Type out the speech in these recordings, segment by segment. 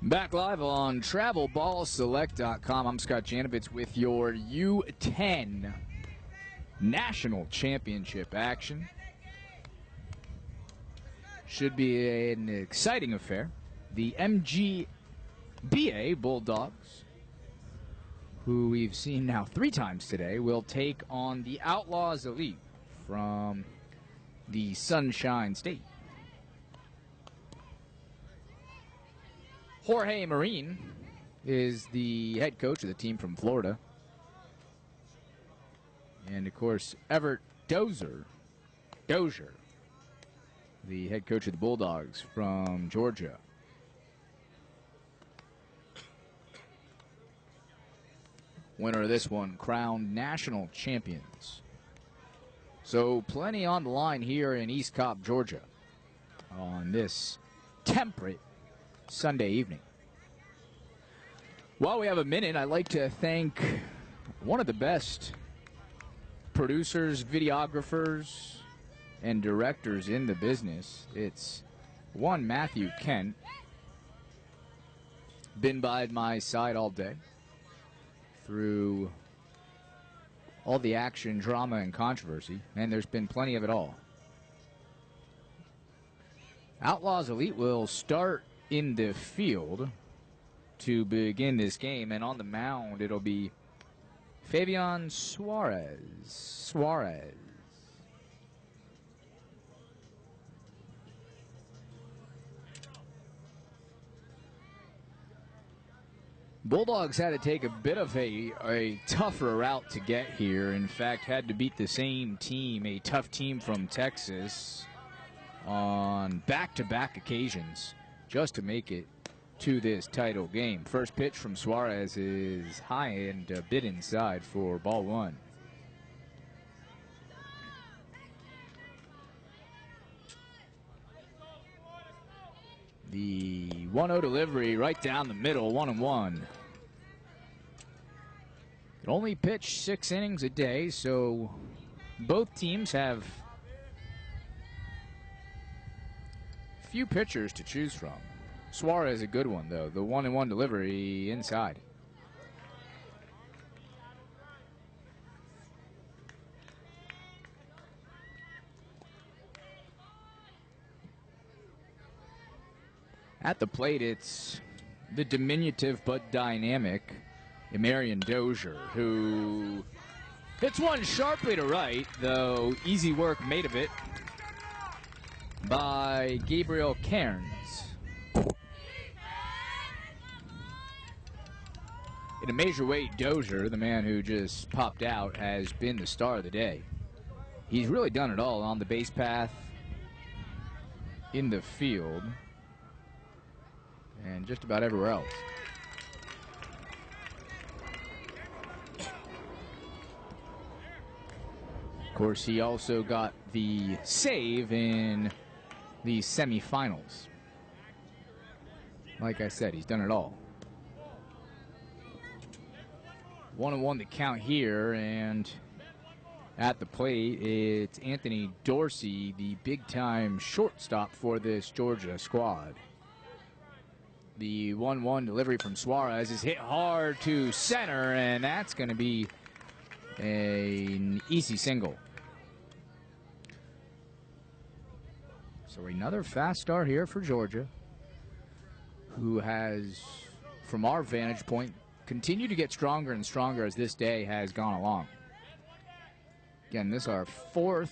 Back live on TravelBallSelect.com. I'm Scott Janovitz with your U10 National Championship action. Should be an exciting affair. The MGBA Bulldogs, who we've seen now 3 times today, will take on the Outlaws Elite from the Sunshine State. Jorge Marin is the head coach of the team from Florida. And, of course, Everett Dozier, the head coach of the Bulldogs from Georgia. Winner of this one, crowned national champions. So plenty on the line here in East Cobb, Georgia on this temperate Sunday evening. While we have a minute, I'd like to thank one of the best producers, videographers, and directors in the business. It's one Matthew Kent. Been by my side all day through all the action, drama, and controversy, and there's been plenty of it all. Outlaws Elite will start in the field to begin this game, and on the mound it'll be Fabian Suarez. Bulldogs had to take a bit of a tougher route to get here. In fact, had to beat the same team, a tough team from Texas, on back-to-back occasions just to make it to this title game. First pitch from Suarez is high and a bit inside for ball 1. The 1-0 delivery right down the middle, 1-1. Can only pitch 6 innings a day, so both teams have few pitchers to choose from. Suarez a good one, though. The 1-1 delivery inside. At the plate, it's the diminutive but dynamic Marion Dozier, who hits one sharply to right, though easy work made of it by Gabriel Cairns. In a major weight, Dozier, the man who just popped out, has been the star of the day. He's really done it all on the base path, in the field, and just about everywhere else. Of course, he also got the save in the semifinals. Like I said, he's done it all. 1-1 the count here, and at the plate, it's Anthony Dorsey, the big-time shortstop for this Georgia squad. The 1-1 delivery from Suarez is hit hard to center, and that's going to be an easy single. So another fast start here for Georgia, who has, from our vantage point, continued to get stronger and stronger as this day has gone along. Again, this is our 4th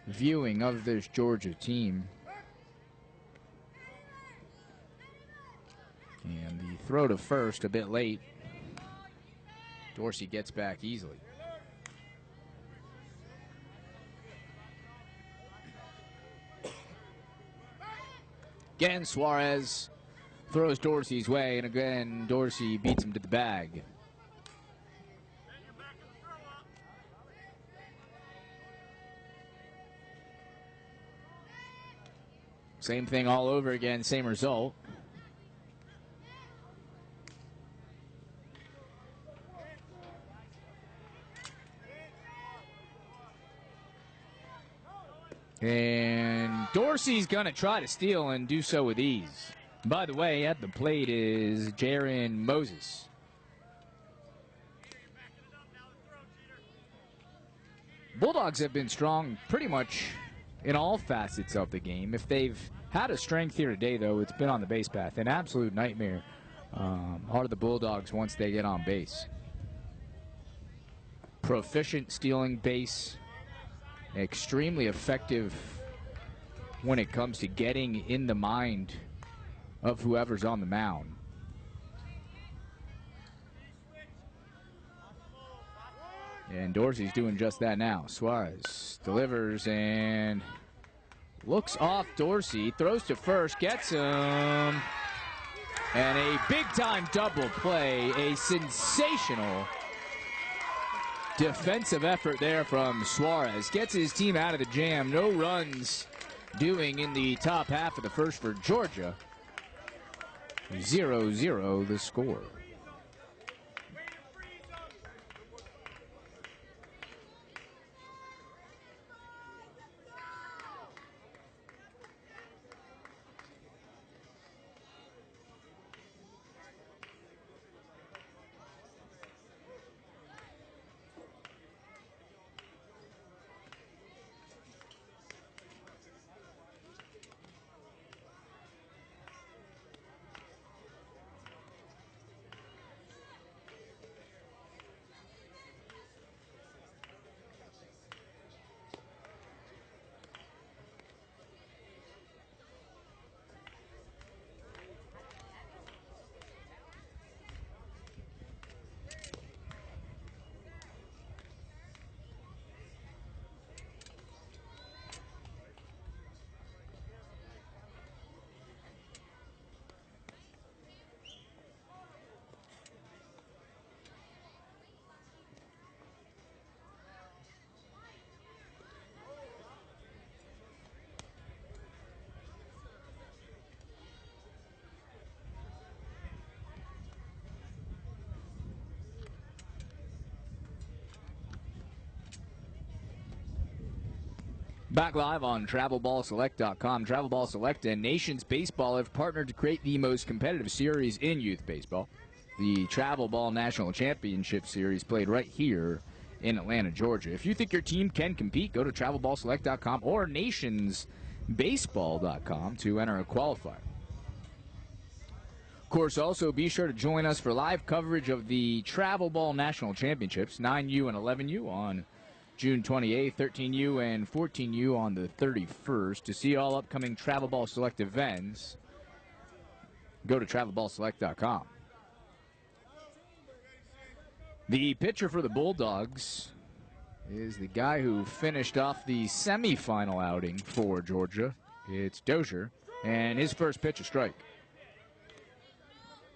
viewing of this Georgia team. And the throw to first a bit late. Dorsey gets back easily. Again, Suarez throws Dorsey's way, and again, Dorsey beats him to the bag. Same thing all over again, same result. And Dorsey's going to try to steal and do so with ease. By the way, at the plate is Jaron Moses. Bulldogs have been strong pretty much in all facets of the game. If they've had a strength here today, though, it's been on the base path. An absolute nightmare are the Bulldogs once they get on base. Proficient stealing base, extremely effective when it comes to getting in the mind of whoever's on the mound. And Dorsey's doing just that now. Suarez delivers and looks off Dorsey, throws to first, gets him. And a big-time double play, a sensational defensive effort there from Suarez. Gets his team out of the jam. No runs doing in the top half of the first for Georgia. 0-0 the score. Back live on TravelBallSelect.com. Travel Ball Select and Nations Baseball have partnered to create the most competitive series in youth baseball. The Travel Ball National Championship Series played right here in Atlanta, Georgia. If you think your team can compete, go to TravelBallSelect.com or NationsBaseball.com to enter a qualifier. Of course, also be sure to join us for live coverage of the Travel Ball National Championships, 9U and 11U on June 28th, 13U and 14U on the 31st. To see all upcoming Travel Ball Select events, go to TravelBallSelect.com. The pitcher for the Bulldogs is the guy who finished off the semifinal outing for Georgia. It's Dozier, and his first pitch a strike.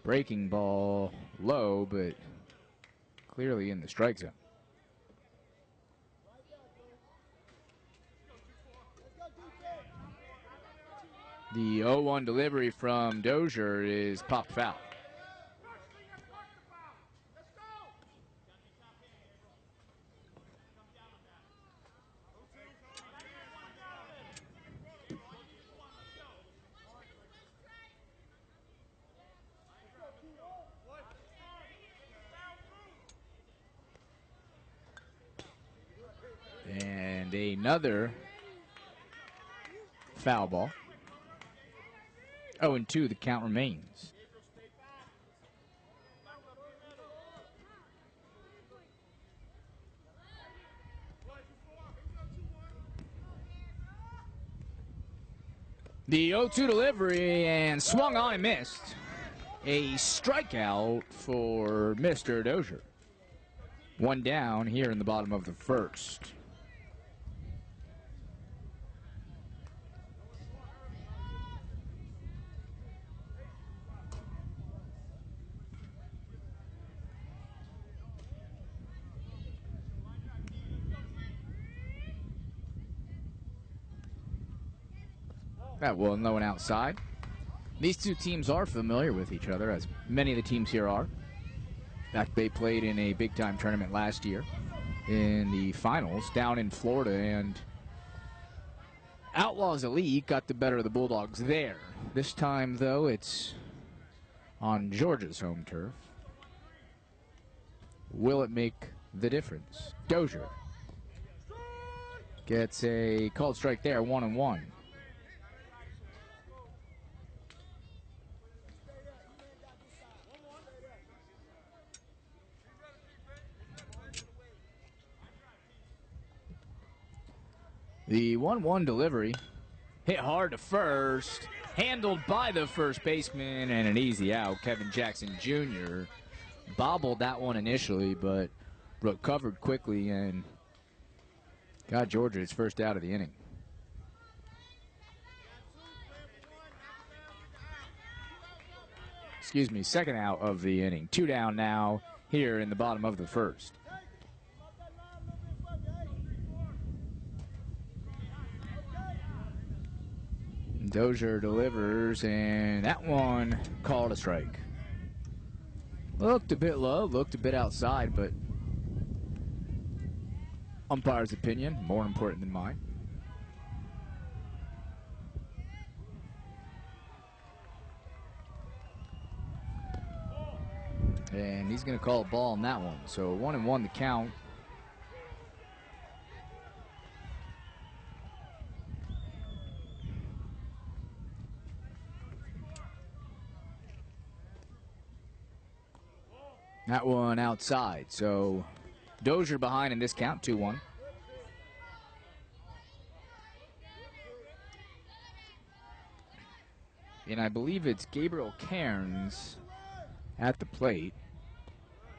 Breaking ball low, but clearly in the strike zone. The 0-1 delivery from Dozier is popped foul. And another foul ball. 0-2, the count remains. The 0-2 delivery and swung on and missed. A strikeout for Mr. Dozier. One down here in the bottom of the first. That will no one outside. These two teams are familiar with each other, as many of the teams here are. In fact, they played in a big-time tournament last year in the finals down in Florida, and Outlaws Elite got the better of the Bulldogs there. This time, though, it's on Georgia's home turf. Will it make the difference? Dozier gets a called strike there, 1-1. The 1-1 delivery hit hard to first, handled by the first baseman, and an easy out. Kevin Jackson Jr. bobbled that one initially, but recovered quickly and got Georgia its first out of the inning. Excuse me, second out of the inning. 2 down now here in the bottom of the first. Dozier delivers, and that one called a strike. Looked a bit low, looked a bit outside, but umpire's opinion, more important than mine. And he's going to call a ball on that one. So 1-1 the count. That one outside. So Dozier behind in this count, 2-1. And I believe it's Gabriel Cairns at the plate.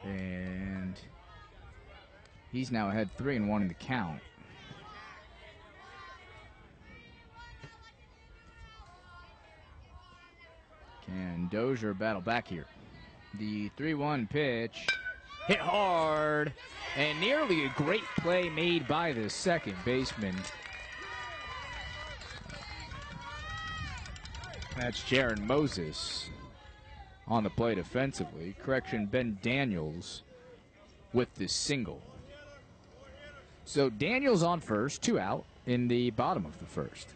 And he's now ahead 3-1 in the count. Can Dozier battle back here? The 3-1 pitch hit hard, and nearly a great play made by the second baseman. That's Jaron Moses on the plate offensively. Correction, Ben Daniels with the single. So Daniels on first, 2 out in the bottom of the first.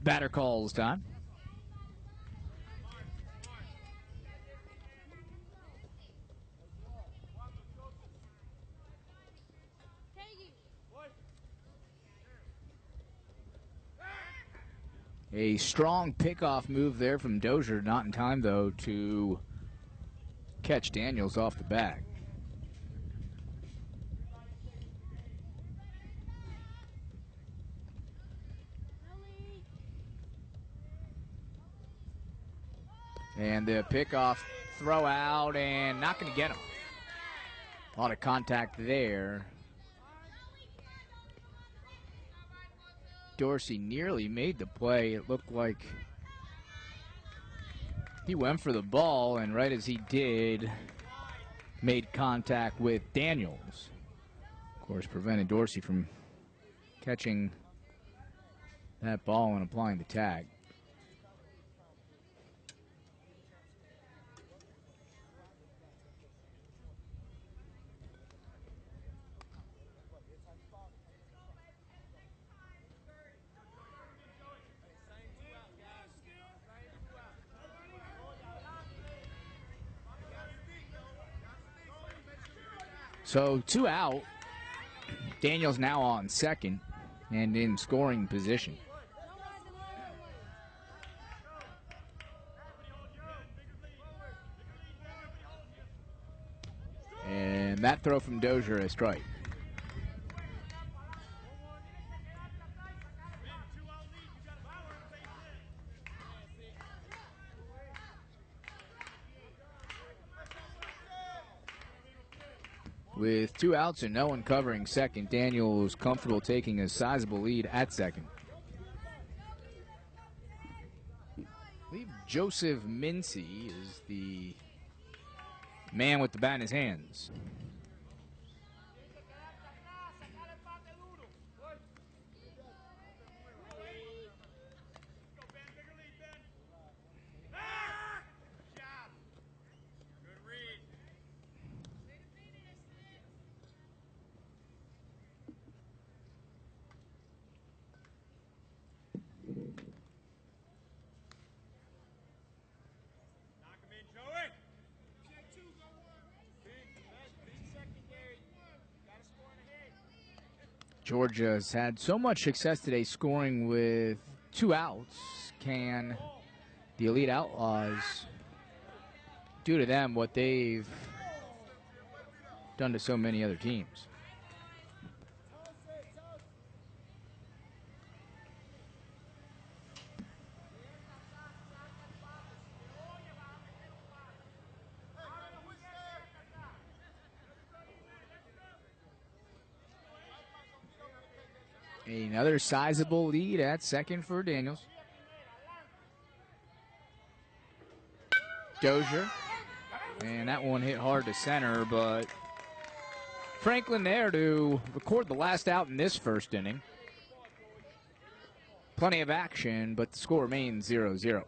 Batter calls time. A strong pickoff move there from Dozier, not in time though to catch Daniels off the back. And the pickoff throw out and not going to get him. A lot of contact there. Dorsey nearly made the play. It looked like he went for the ball, and right as he did, made contact with Daniels. Of course, prevented Dorsey from catching that ball and applying the tag. So 2 out. Daniels now on second and in scoring position. And that throw from Dozier, a strike. With 2 outs and no one covering second, Daniels comfortable taking a sizable lead at second. I believe Joseph Mincy is the Man with the bat in his hands. Georgia has had so much success today scoring with 2 outs. Can the Elite Outlaws do to them what they've done to so many other teams? Another sizable lead at second for Daniels. Dozier. And that one hit hard to center, but Franklin there to record the last out in this first inning. Plenty of action, but the score remains 0-0.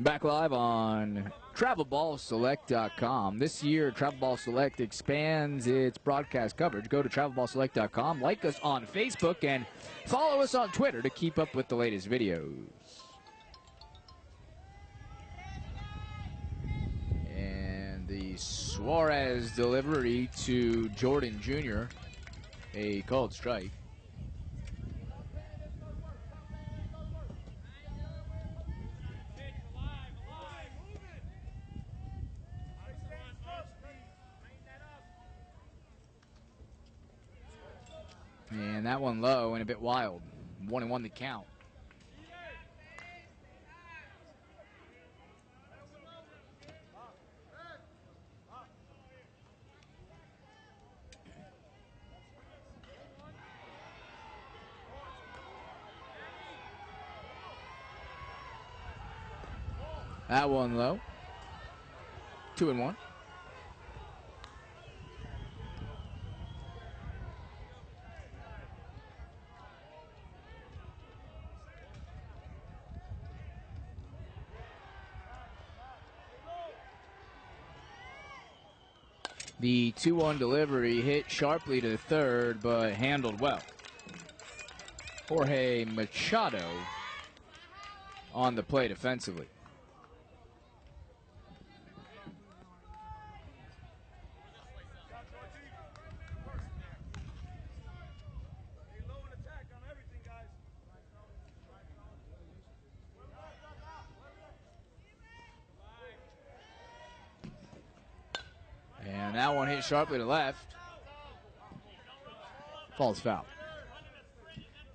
Back live on TravelBallSelect.com. This year, Travel Ball Select expands its broadcast coverage. Go to TravelBallSelect.com, like us on Facebook, and follow us on Twitter to keep up with the latest videos. And the Suarez delivery to Jordan Jr., a called strike. And that one low and a bit wild. 1-1 the count. That one low. 2-1. The 2-1 delivery hit sharply to third, but handled well. Jorge Machado on the play defensively. And that one hit sharply to left. False foul.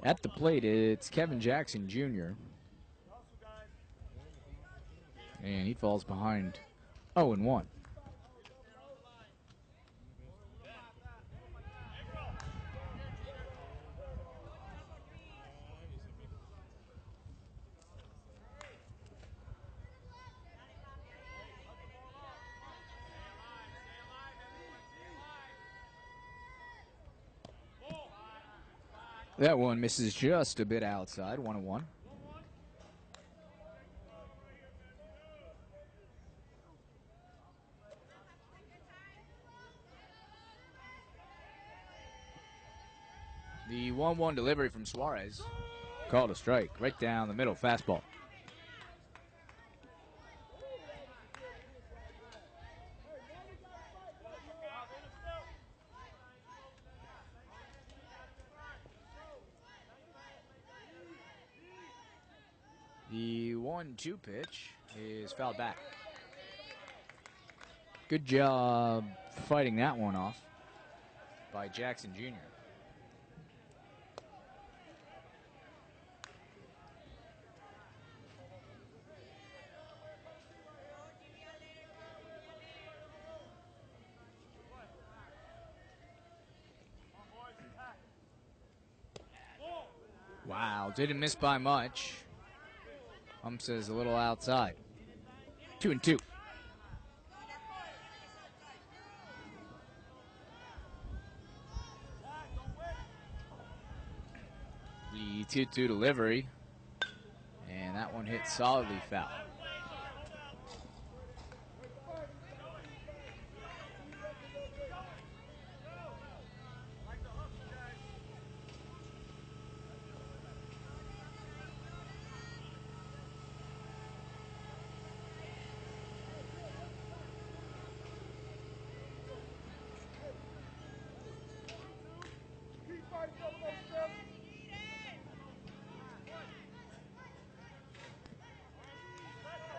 At the plate, it's Kevin Jackson Jr. And he falls behind 0-1. That one misses just a bit outside, 1-1. The 1-1 delivery from Suarez. Called a strike, right down the middle, fastball. The 1-2 pitch is fouled back. Good job fighting that one off by Jackson Jr. Wow, didn't miss by much. Says a little outside. 2-2. The 2-2 delivery. And that one hit solidly foul.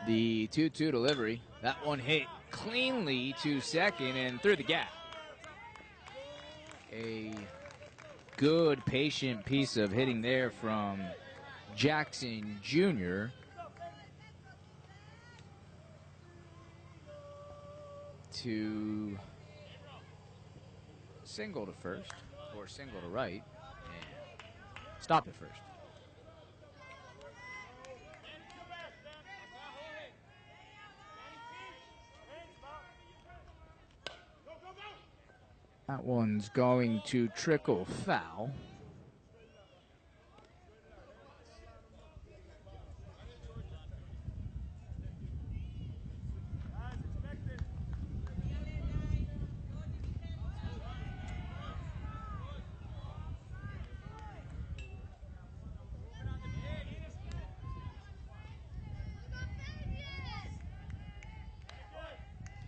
The 2-2 delivery. That one hit cleanly to second and through the gap. A good, patient piece of hitting there from Jackson Jr. to single to first, or single to right, and stop it first. That one's going to trickle foul.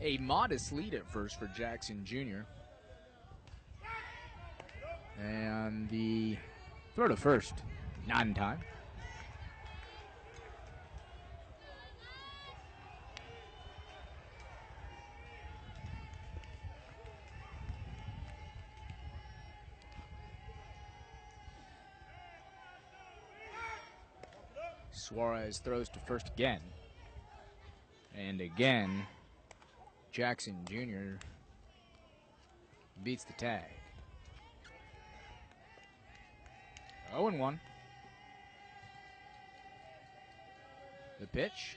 A modest lead at first for Jackson Jr. And the throw to first, not in time. Suarez throws to first again. And again, Jackson Jr. beats the tag. 0-1. The pitch.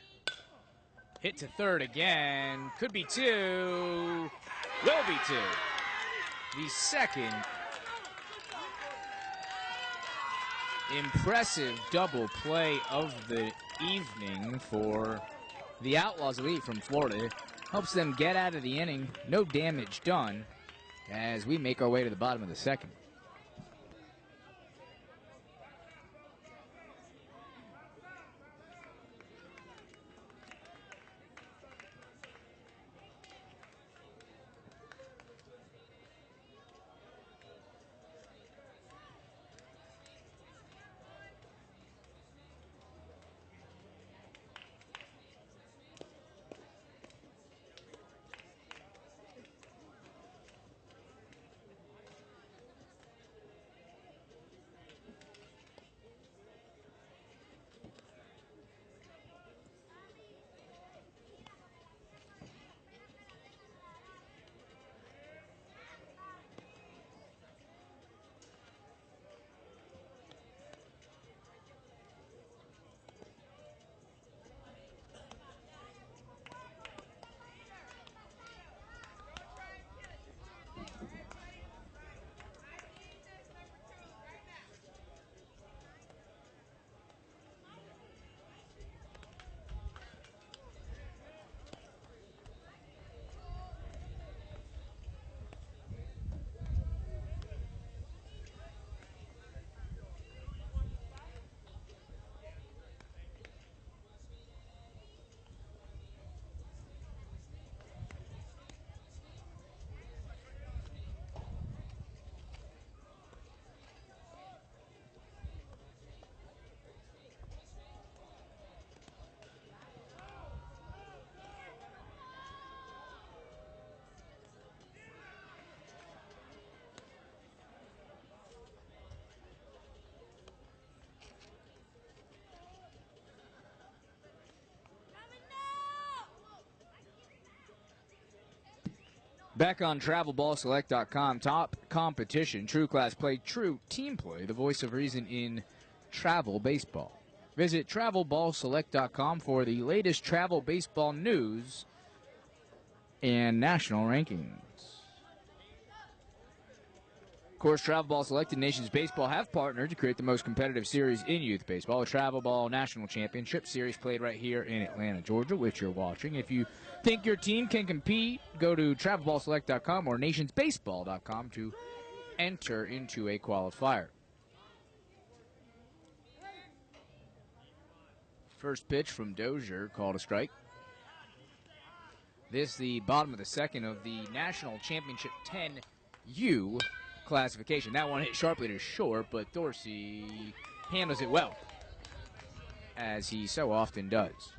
Hit to third again. Could be two. Will be two. The second impressive double play of the evening for the Outlaws elite from Florida. Helps them get out of the inning. No damage done as we make our way to the bottom of the second. Back on TravelBallSelect.com, top competition, true class play, true team play, the voice of reason in travel baseball. Visit TravelBallSelect.com for the latest travel baseball news and national rankings. Of course, Travel Ball Select and Nations Baseball have partnered to create the most competitive series in youth baseball, a Travel Ball National Championship series played right here in Atlanta, Georgia, which you're watching. If you think your team can compete, go to TravelBallSelect.com or NationsBaseball.com to enter into a qualifier. First pitch from Dozier, called a strike. This the bottom of the second of the National Championship 10U classification. That one hit sharply to short, but Dorsey handles it well, as he so often does.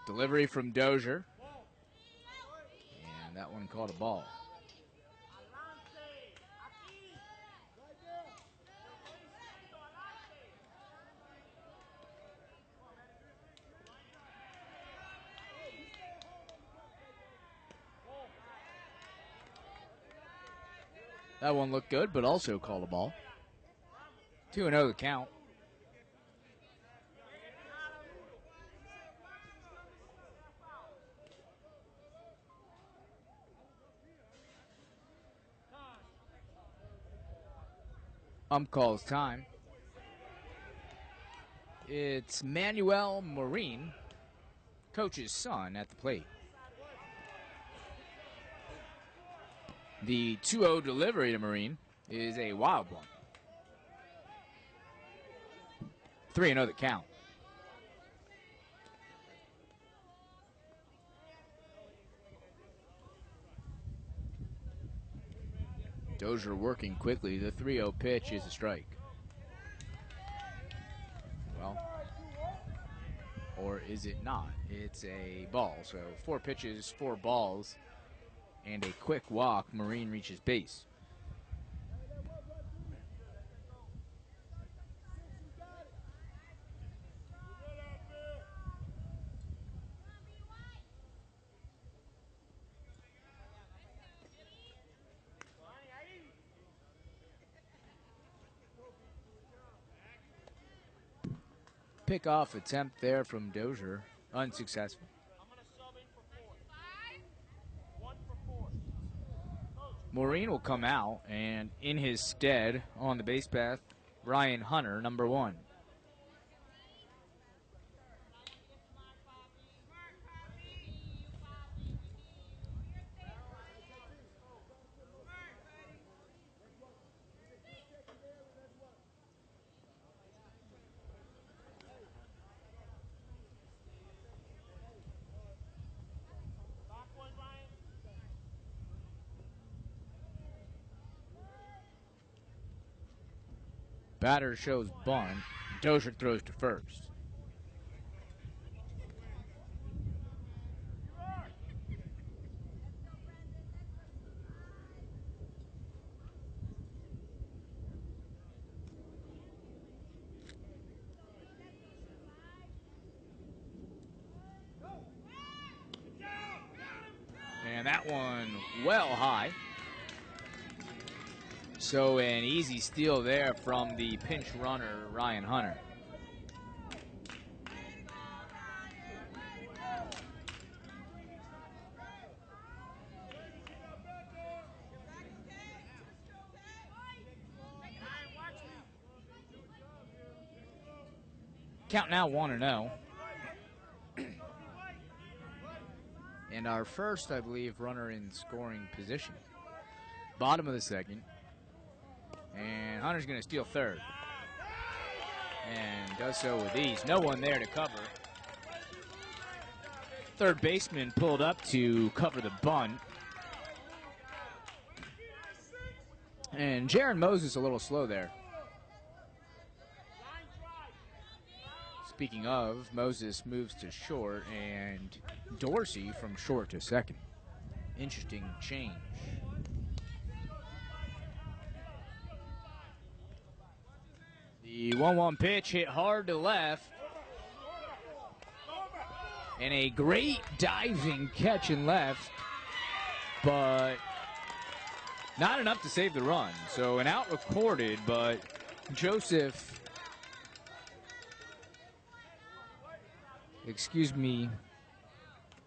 Delivery from Dozier. And that one caught a ball. That one looked good, but also called a ball. 2-0 the count. Calls time. It's Manuel Marine, coach's son, at the plate. The 2-0 delivery to Marine is a wild one. 3-0 the count. Dozier working quickly. The 3-0 pitch is a strike. Well, or is it not? It's a ball. So 4 pitches, 4 balls, and a quick walk. Marine reaches base. pickoff attempt there from Dozier, unsuccessful. Maureen will come out, and in his stead on the base path, Ryan Hunter, number 1. Batter shows bunt. Dozier throws to first. And that one well high. So an easy steal there from the pinch runner, Ryan Hunter. Count now 1-0. And our first, I believe, runner in scoring position. Bottom of the second. And Hunter's going to steal third. And does so with ease. No one there to cover. Third baseman pulled up to cover the bunt. And Jaron Moses a little slow there. Speaking of, Moses moves to short, and Dorsey from short to second. Interesting change. The 1-1 pitch hit hard to left. And a great diving catch in left, but not enough to save the run. So an out recorded, but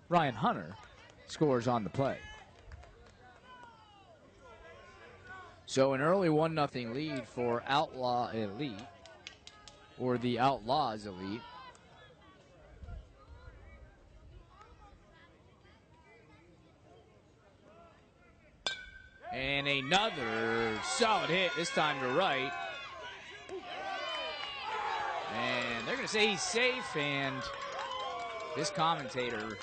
Ryan Hunter scores on the play. So an early 1-0 lead for Outlaw Elite, or the Outlaws Elite. And another solid hit, this time to right. And they're going to say he's safe, and this commentator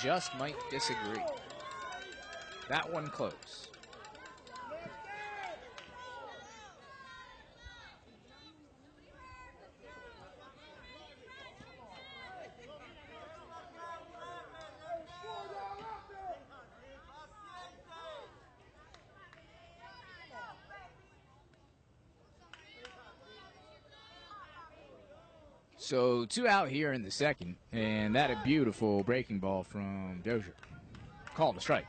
just might disagree. That one close. So 2 out here in the second, and that a beautiful breaking ball from Dozier. Called a strike.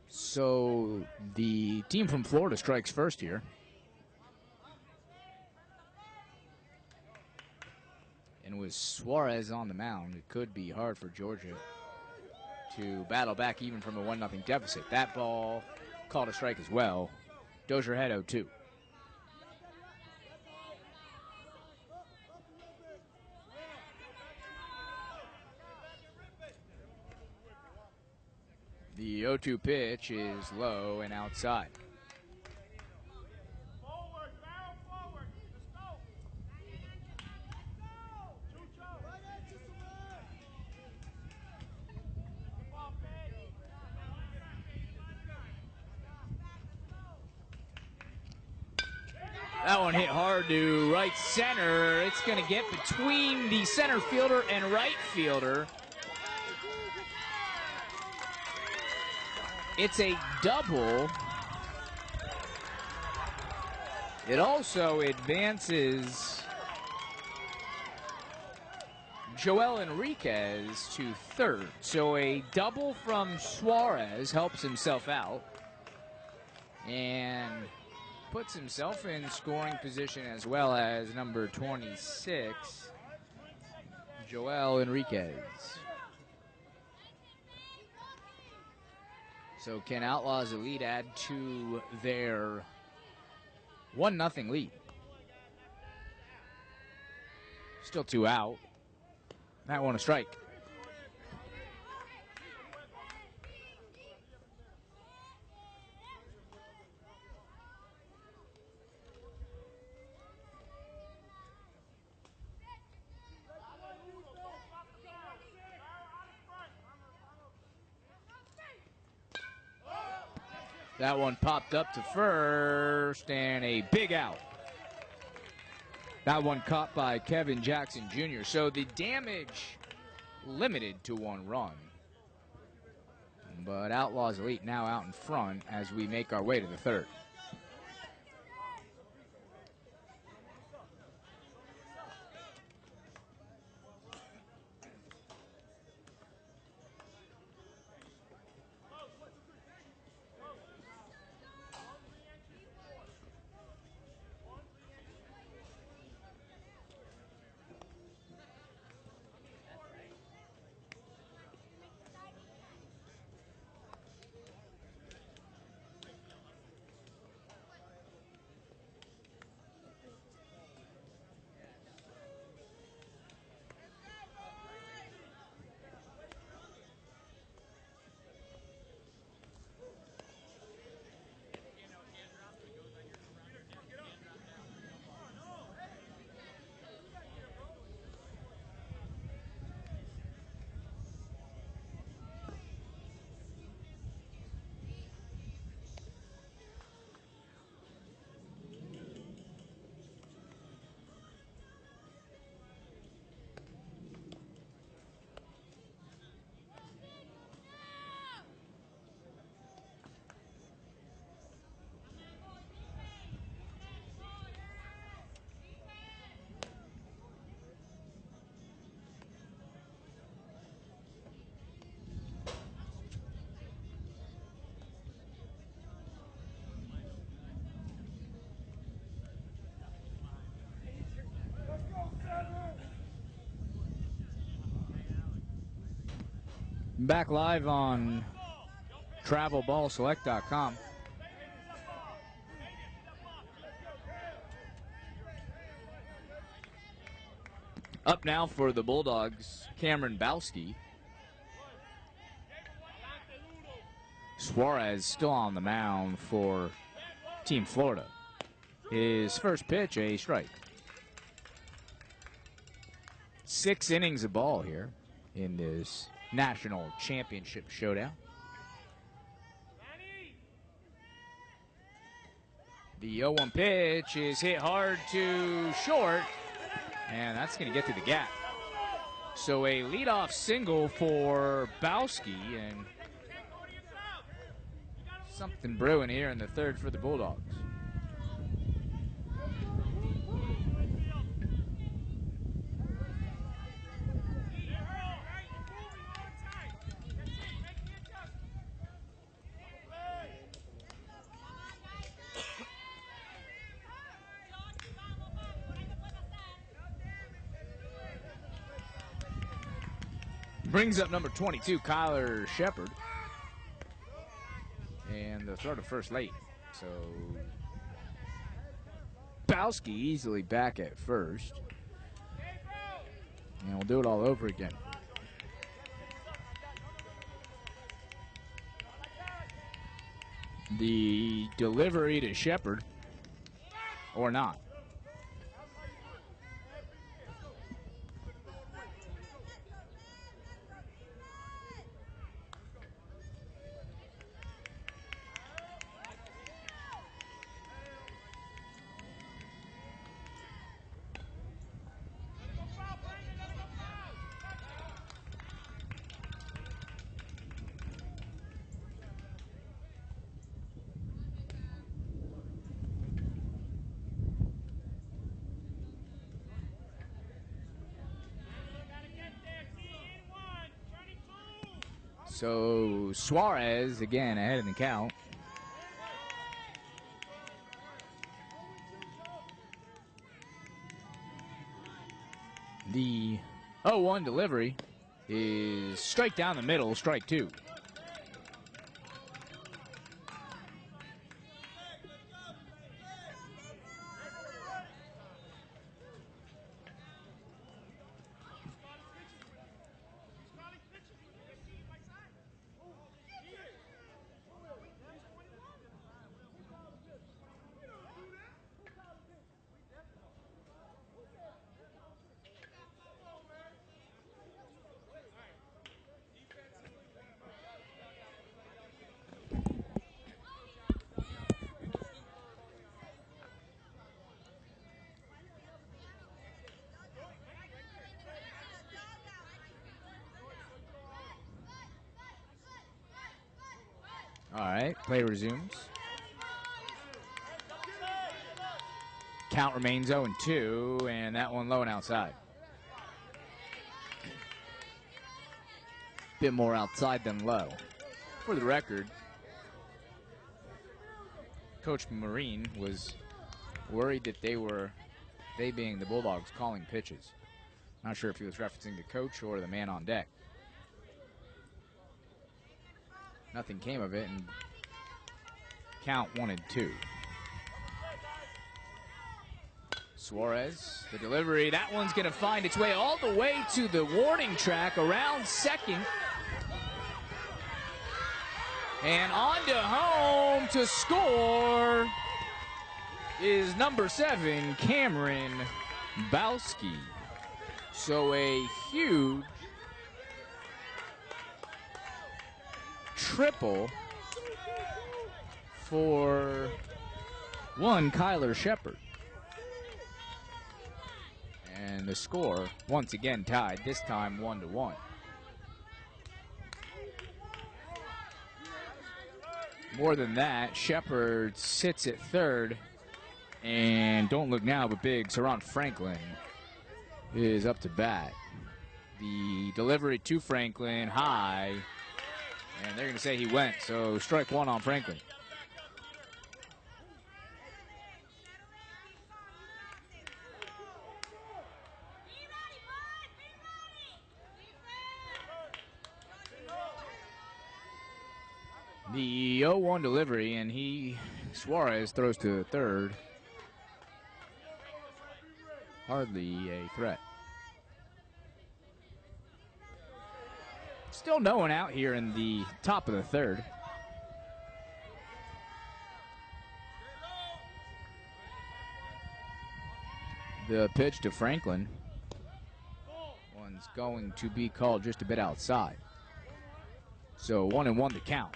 So the team from Florida strikes first here. And with Suarez on the mound, it could be hard for Georgia to battle back even from a 1-0 deficit. That ball called a strike as well. Dozier had 0-2. The 0-2 pitch is low and outside. That one hit hard to right center. It's going to get between the center fielder and right fielder. It's a double. It also advances Joel Enriquez to third. So a double from Suarez helps himself out. And puts himself in scoring position as well as number 26, Joel Enriquez. So can Outlaws Elite add to their 1-0 lead? Still 2 out. That one a strike. That one popped up to first, and a big out. That one caught by Kevin Jackson Jr. So the damage limited to 1 run. But Outlaws Elite now out in front as we make our way to the 3rd. Back live on TravelBallSelect.com. Up now for the Bulldogs, Cameron Bowski. Suarez still on the mound for Team Florida. His first pitch, a strike. 6 innings of ball here in this National Championship showdown. The 0-1 pitch is hit hard to short, and that's going to get to the gap. So a leadoff single for Bowski, and something brewing here in the 3rd for the Bulldogs. Brings up number 22, Kyler Shepard. And the throw to first late. So Bowski easily back at first. And we'll do it all over again. The delivery to Shepard, or not. So Suarez again ahead in the count. The 0-1 delivery is straight down the middle, strike two. All right, play resumes. Count remains 0-2, and that one low and outside. Bit more outside than low. For the record, Coach Marine was worried that they being the Bulldogs, calling pitches. Not sure if he was referencing the coach or the man on deck. Nothing came of it, and count 1-2. Suarez, the delivery, that one's going to find its way all the way to the warning track around second. And on to home to score is number 7, Cameron Bowski. So a huge triple for one Kyler Shepard. And the score once again tied, this time 1-1. More than that, Shepard sits at third, and don't look now, but big Saron Franklin is up to bat. The delivery to Franklin, high, and they're going to say he went, so strike one on Franklin. The 0-1 delivery, and Suarez throws to third. Hardly a threat. Still no one out here in the top of the third. The pitch to Franklin. One's going to be called just a bit outside. So 1-1 to count.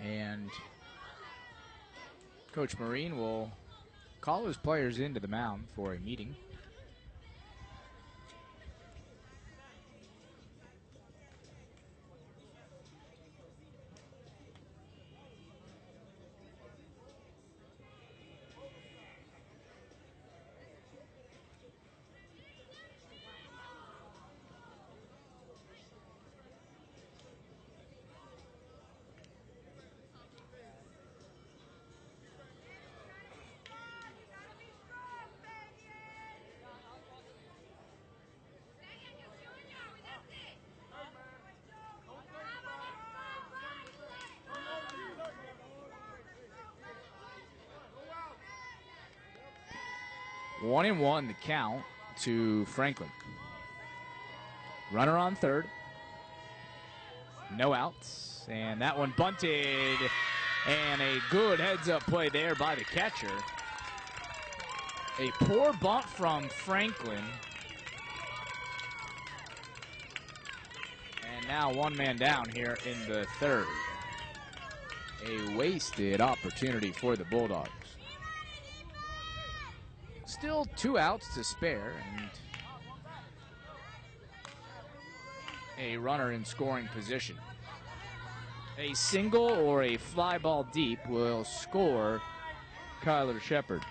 And Coach Marine will call his players into the mound for a meeting. One and one the count to Franklin. Runner on third. No outs. And that one bunted. And a good heads-up play there by the catcher. A poor bunt from Franklin. And now one man down here in the third. A wasted opportunity for the Bulldogs. Still 2 outs to spare, and a runner in scoring position. A single or a fly ball deep will score Kyler Shepard.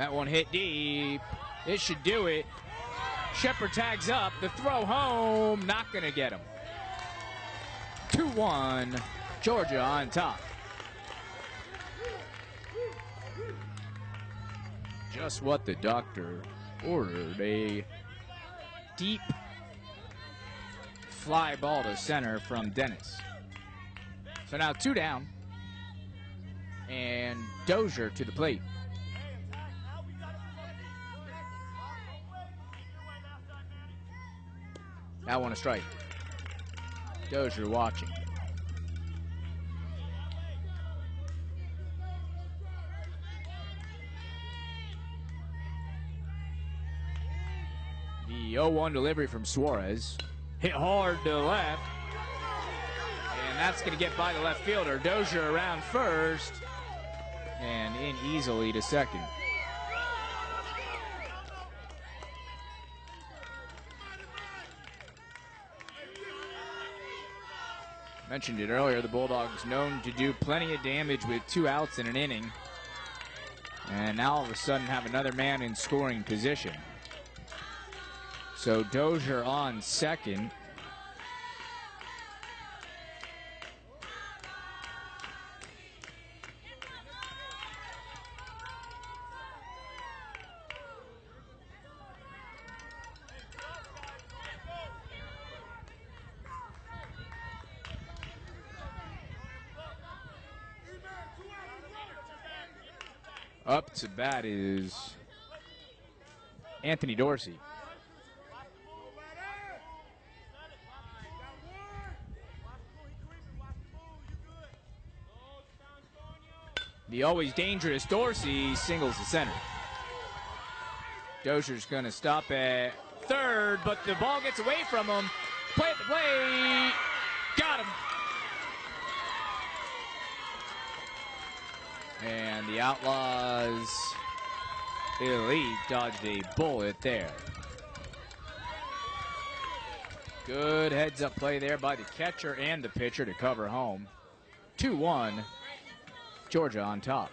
That one hit deep. It should do it. Shepard tags up. The throw home. Not going to get him. 2-1. Georgia on top. Just what the doctor ordered. A deep fly ball to center from Dennis. So now 2 down. And Dozier to the plate. That one a strike. Dozier watching. The 0-1 delivery from Suarez. Hit hard to the left. And that's going to get by the left fielder. Dozier around first. And in easily to second. Mentioned it earlier, the Bulldogs known to do plenty of damage with 2 outs in an inning. And now all of a sudden have another man in scoring position. So Dozier on second. Up to bat is Anthony Dorsey. The always dangerous Dorsey singles the center. Dozier's going to stop at third, but the ball gets away from him. Play at the plate. Got him. And the Outlaws elite dodged a bullet there. Good heads-up play there by the catcher and the pitcher to cover home. 2-1, Georgia on top.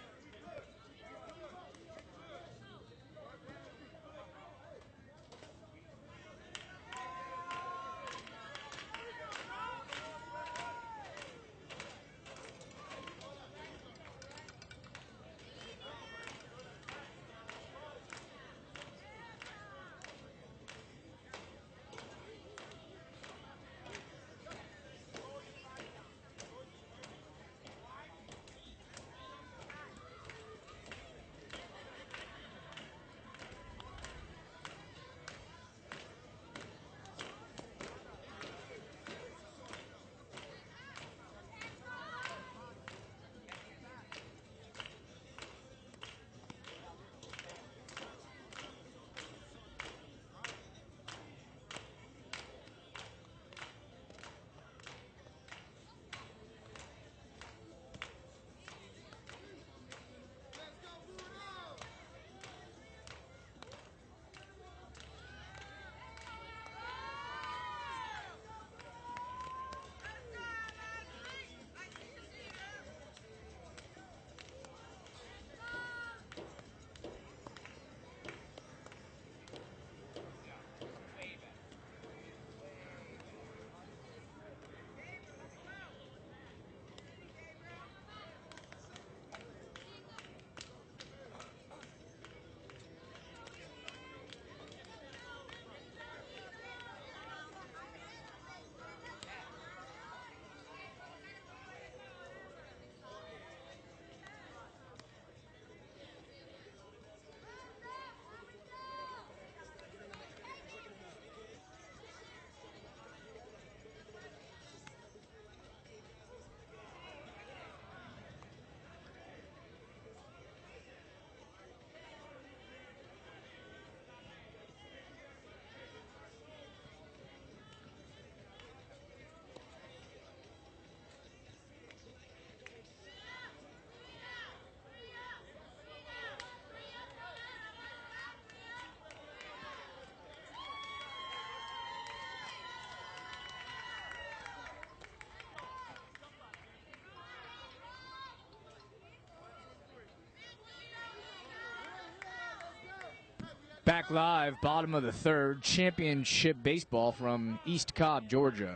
Back live, bottom of the third, championship baseball from East Cobb, Georgia.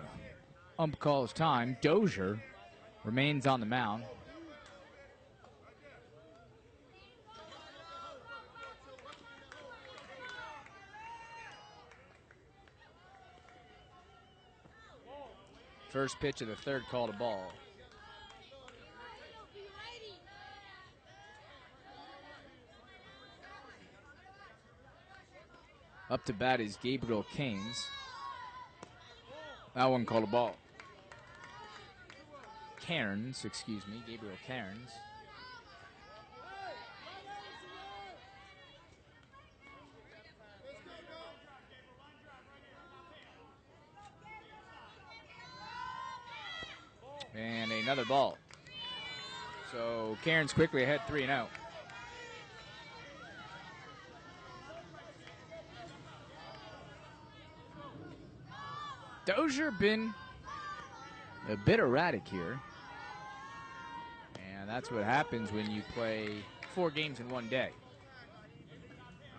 Ump calls time. Dozier remains on the mound. First pitch of the third called a ball. Up to bat is Gabriel Cairns. That one called a ball. Cairns, excuse me, Gabriel Cairns. And another ball. So Cairns quickly ahead 3-0. Dozier been a bit erratic here. And that's what happens when you play 4 games in one day.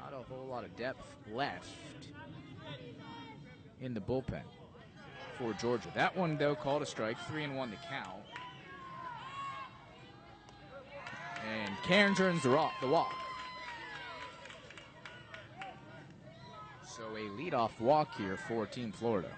Not a whole lot of depth left in the bullpen for Georgia. That one, though, called a strike. 3-1 to count. And Cairns earns the walk. So a leadoff walk here for Team Florida.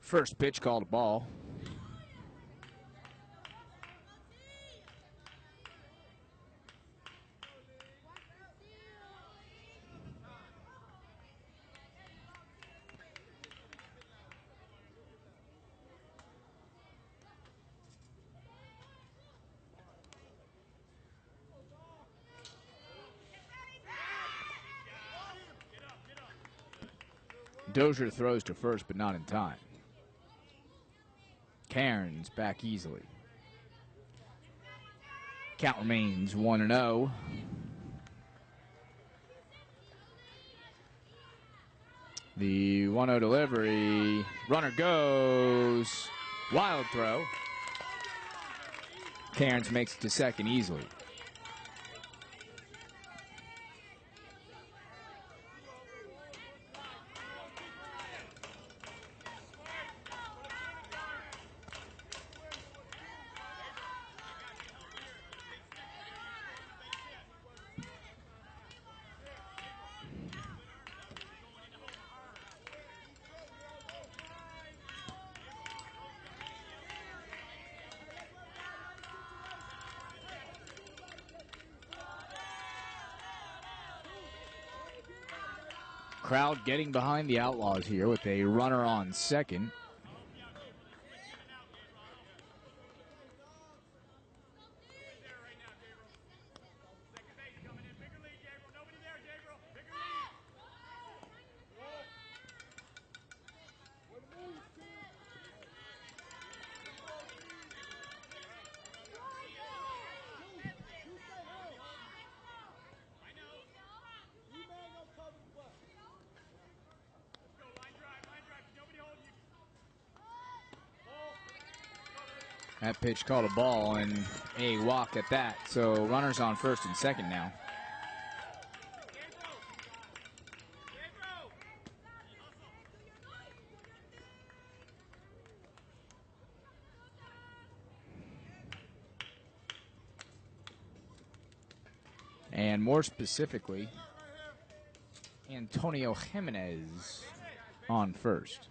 First pitch called a ball. Dozier throws to first, but not in time. Cairns back easily. Count remains 1-0. The 1-0 delivery. Runner goes. Wild throw. Cairns makes it to second easily. Crowd getting behind the Outlaws here with a runner on second. That pitch called a ball and a walk at that. So runners on first and second now. And more specifically, Antonio Jimenez on first.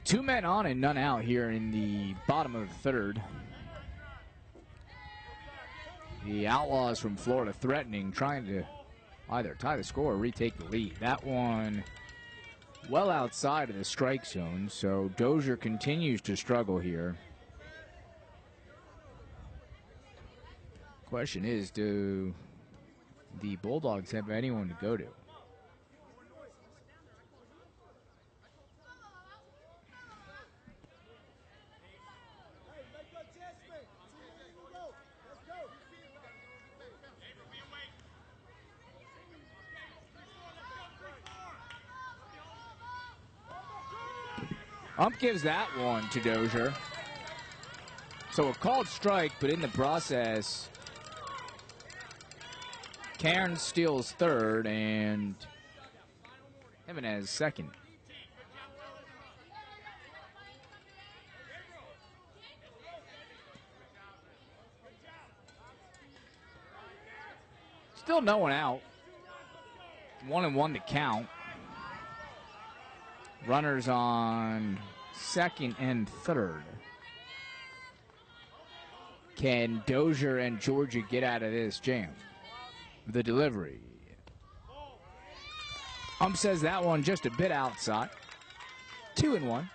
2 men on and none out here in the bottom of the third. The Outlaws from Florida threatening, trying to either tie the score or retake the lead. That one well outside of the strike zone, so Dozier continues to struggle here. Question is, do the Bulldogs have anyone to go to? Ump gives that one to Dozier. So a called strike, but in the process, Cairns steals third and Jimenez second. Still no one out. 1-1 to count. Runners on second and third. Can Dozier and Georgia get out of this jam? The delivery. Ump says that one just a bit outside. 2-1.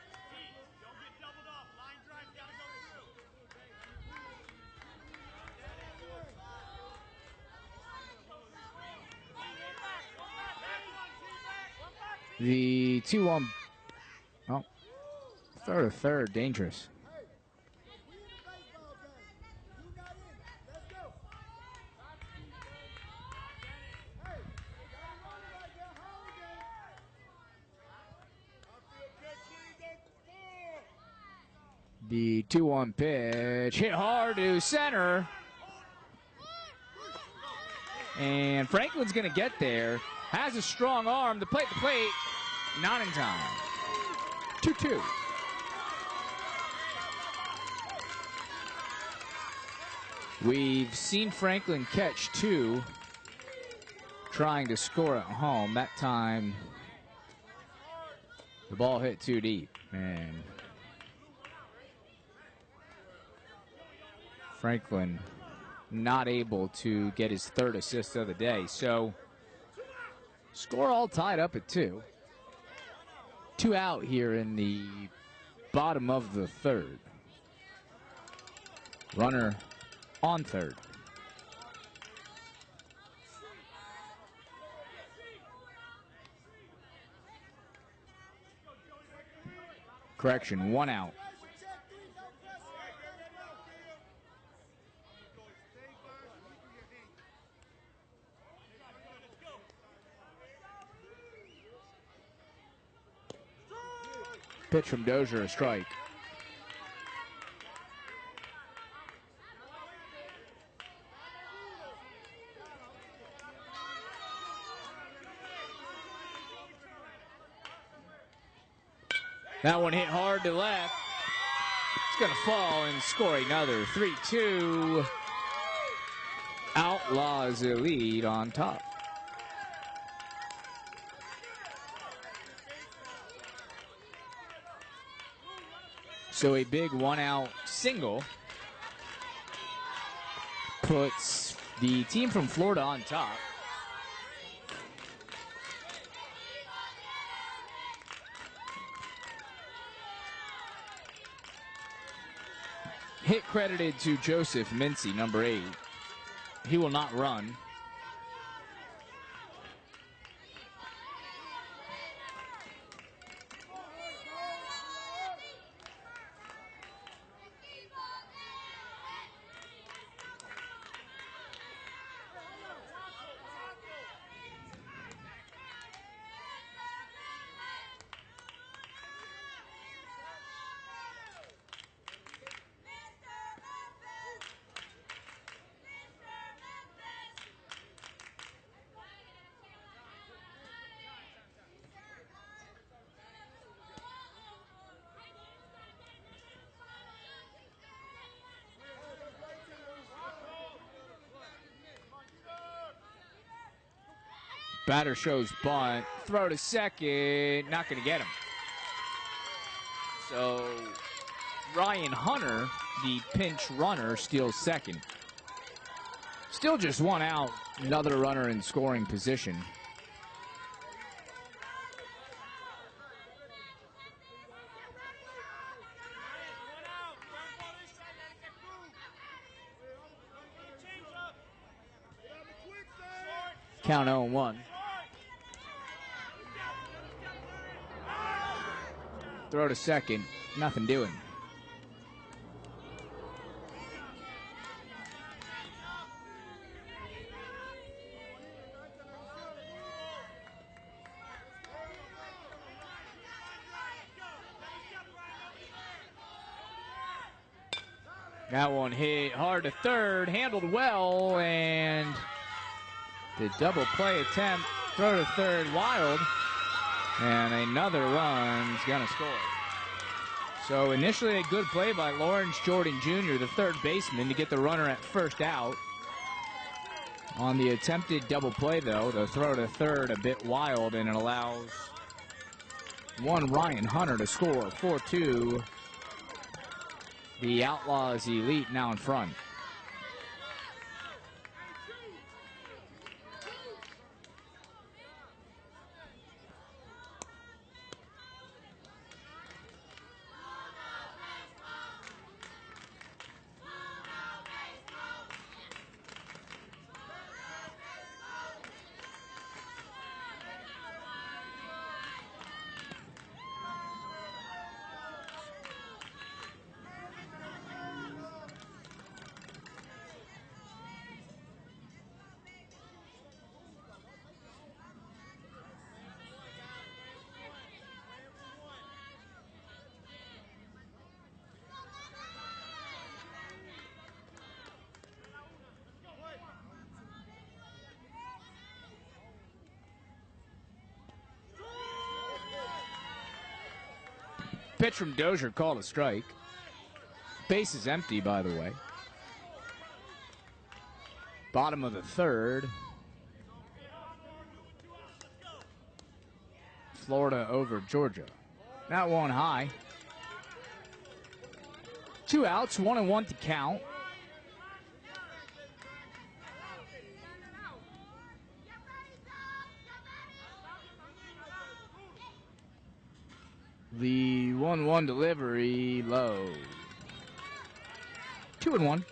The 2-1. Oh, third, dangerous. The 2-1 pitch hit hard to center. And Franklin's going to get there. Has a strong arm to plate the plate. Not in time. 2-2. We've seen Franklin catch two, trying to score at home. That time, the ball hit too deep. And Franklin not able to get his third assist of the day. So, score all tied up at 2. 2 out here in the bottom of the third. Runner on third. Correction, 1 out. Pitch from Dozier, a strike. That one hit hard to left. It's going to fall and score another. 3-2. Outlaws the lead on top. So a big 1-out single puts the team from Florida on top. Hit credited to Joseph Mincy, number 8. He will not run. Batter shows bunt. Throw to second. Not going to get him. So Ryan Hunter, the pinch runner, steals second. Still just one out, another runner in scoring position. Count 0-1. Throw to second, nothing doing. That one hit hard to third, handled well, and the double play attempt, throw to third, wild, and another run's gonna score. So initially a good play by Lawrence Jordan Jr., the third baseman, to get the runner at first out. On the attempted double play, though, the throw to third a bit wild, and it allows one Ryan Hunter to score 4-2. The Outlaws Elite now in front. Pitch from Dozier called a strike. Base is empty, by the way. Bottom of the third. Florida over Georgia. That one high. 2 outs, 1-1 to count. The 1-1 delivery low. 2-1.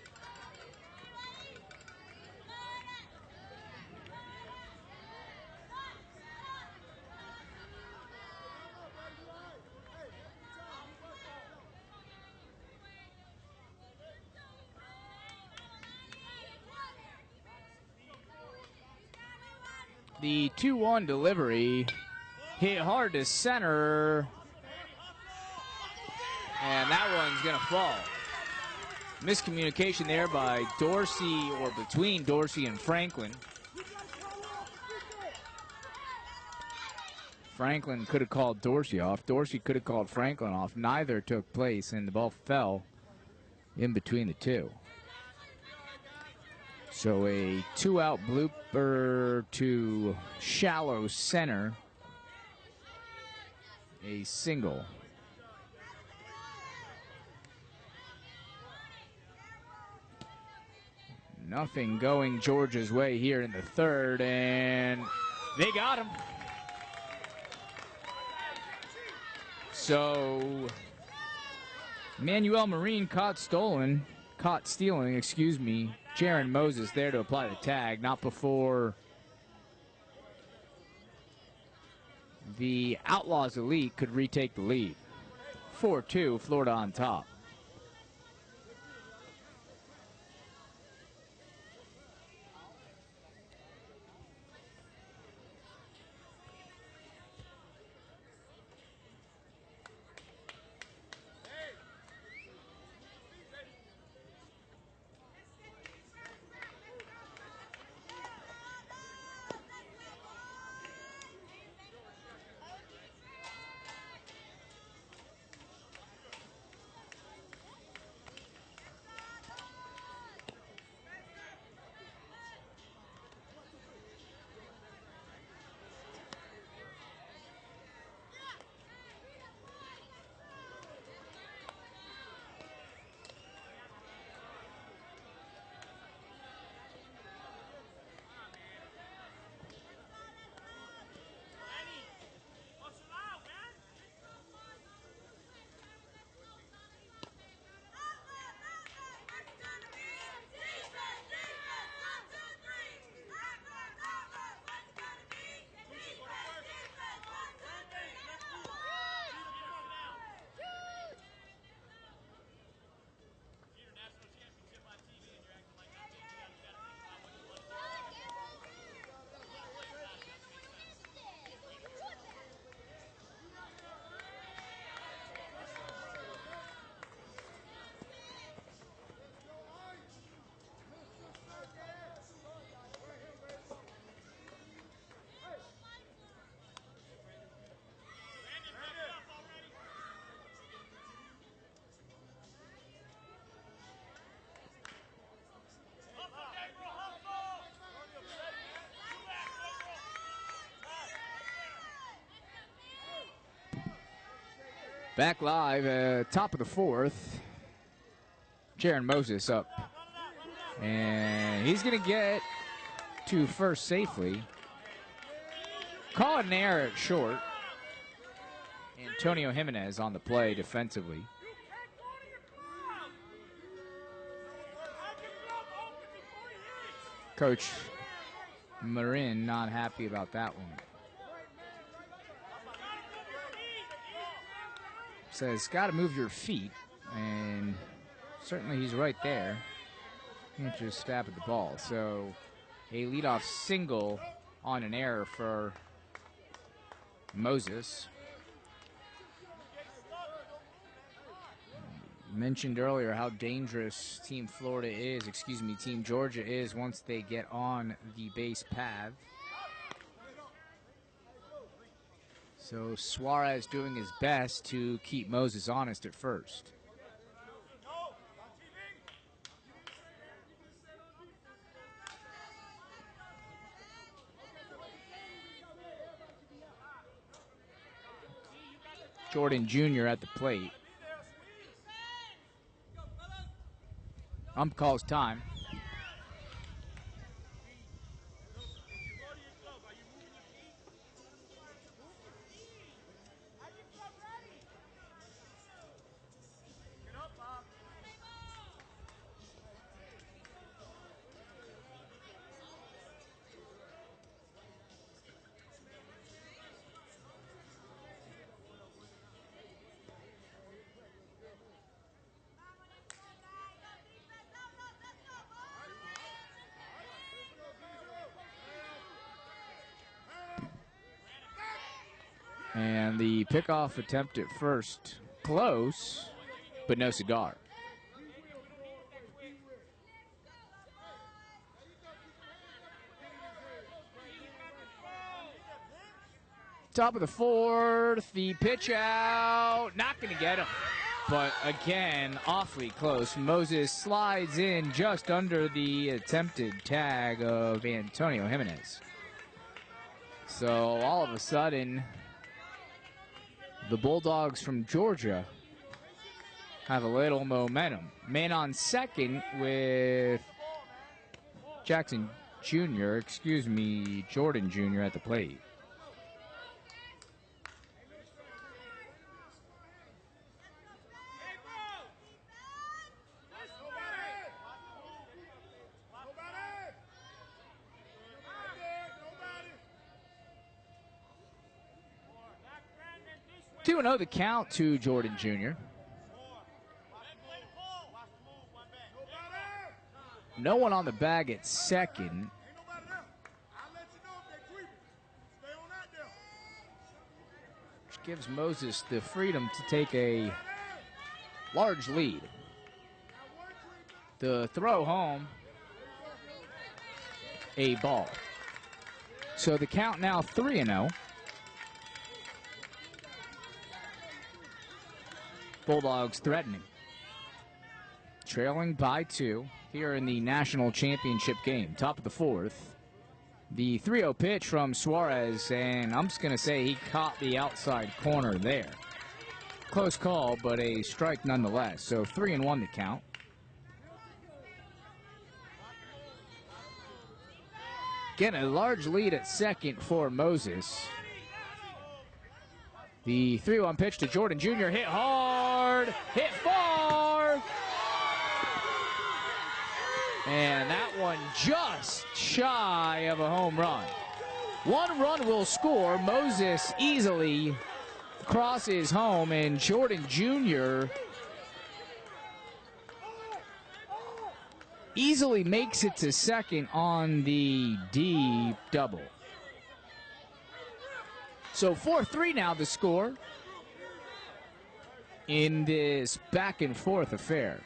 The 2-1 delivery hit hard to center. And that one's going to fall. Miscommunication there by Dorsey, or between Dorsey and Franklin. Franklin could have called Dorsey off. Dorsey could have called Franklin off. Neither took place, and the ball fell in between the two. So a 2-out blooper to shallow center. A single. Nothing going Georgia's way here in the third, and they got him. So Manuel Marine caught stealing, Jaron Moses there to apply the tag, not before the Outlaws Elite could retake the lead. 4-2, Florida on top. Back live, top of the fourth. Jaron Moses up. And he's going to get to first safely. Call an error at short. Antonio Jimenez on the play defensively. Coach Marin not happy about that one. Says, got to move your feet, and certainly he's right there. Can't just stab at the ball. So a leadoff single on an error for Moses. Mentioned earlier how dangerous Team Georgia is once they get on the base path. So Suarez doing his best to keep Moses honest at first. Jordan Jr. at the plate. Ump calls time. And the pickoff attempt at first, close, but no cigar. Top of the fourth, the pitch out, not going to get him. But again, awfully close. Moses slides in just under the attempted tag of Antonio Jimenez. So all of a sudden, the Bulldogs from Georgia have a little momentum. Man on second with Jordan Jr. at the plate. Two 2-0 the count to Jordan Jr. No one on the bag at second. Which gives Moses the freedom to take a large lead. The throw home, a ball. So the count now 3-0. Bulldogs threatening. Trailing by 2 here in the national championship game. Top of the fourth. The 3-0 pitch from Suarez, and I'm just going to say he caught the outside corner there. Close call, but a strike nonetheless. So 3-1 the count. Getting a large lead at second for Moses. The 3-1 pitch to Jordan Jr. hit hard, hit far. And that one just shy of a home run. 1 run will score. Moses easily crosses home, and Jordan Jr. easily makes it to second on the deep double. So 4-3 now the score in this back and forth affair.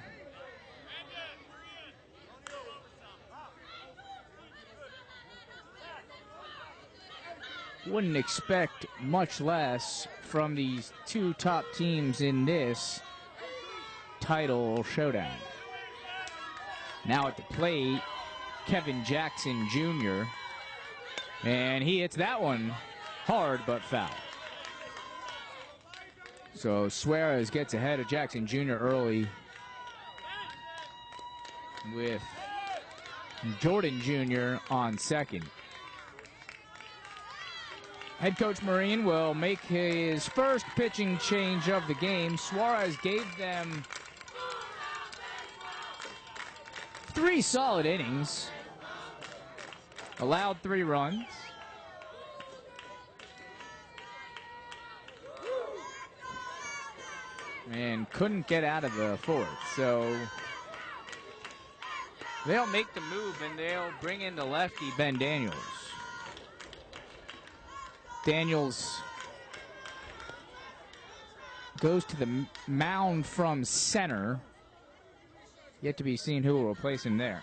Wouldn't expect much less from these two top teams in this title showdown. Now at the plate, Kevin Jackson Jr. And he hits that one hard but foul. So Suarez gets ahead of Jackson Jr. early with Jordan Jr. on second. Head coach Marine will make his first pitching change of the game. Suarez gave them 3 solid innings, allowed 3 runs. And couldn't get out of the 4th. So they'll make the move and they'll bring in the lefty Ben Daniels. Daniels goes to the mound from center. Yet to be seen who will replace him there.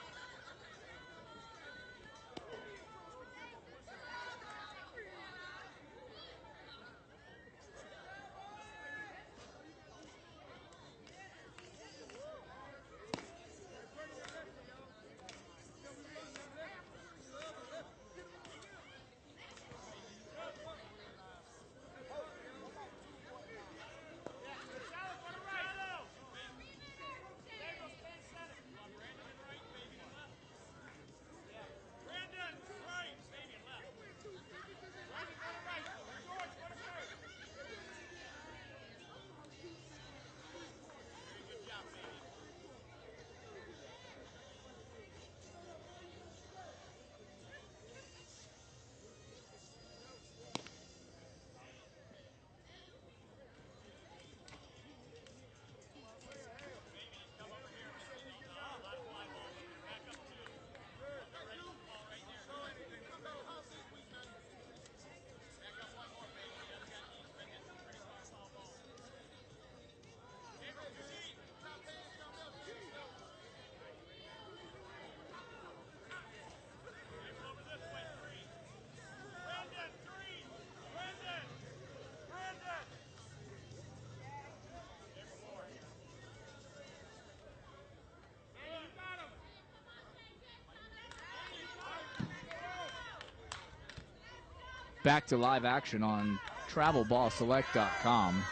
Back to live action on TravelBallSelect.com.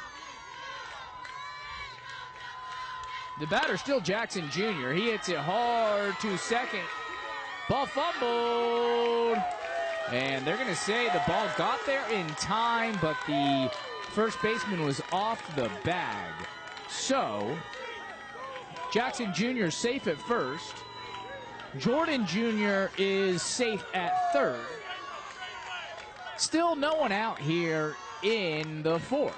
The batter still Jackson Jr. He hits it hard to second. Ball fumbled. And they're going to say the ball got there in time, but the first baseman was off the bag. So, Jackson Jr. safe at first. Jordan Jr. is safe at third. Still no one out here in the 4th.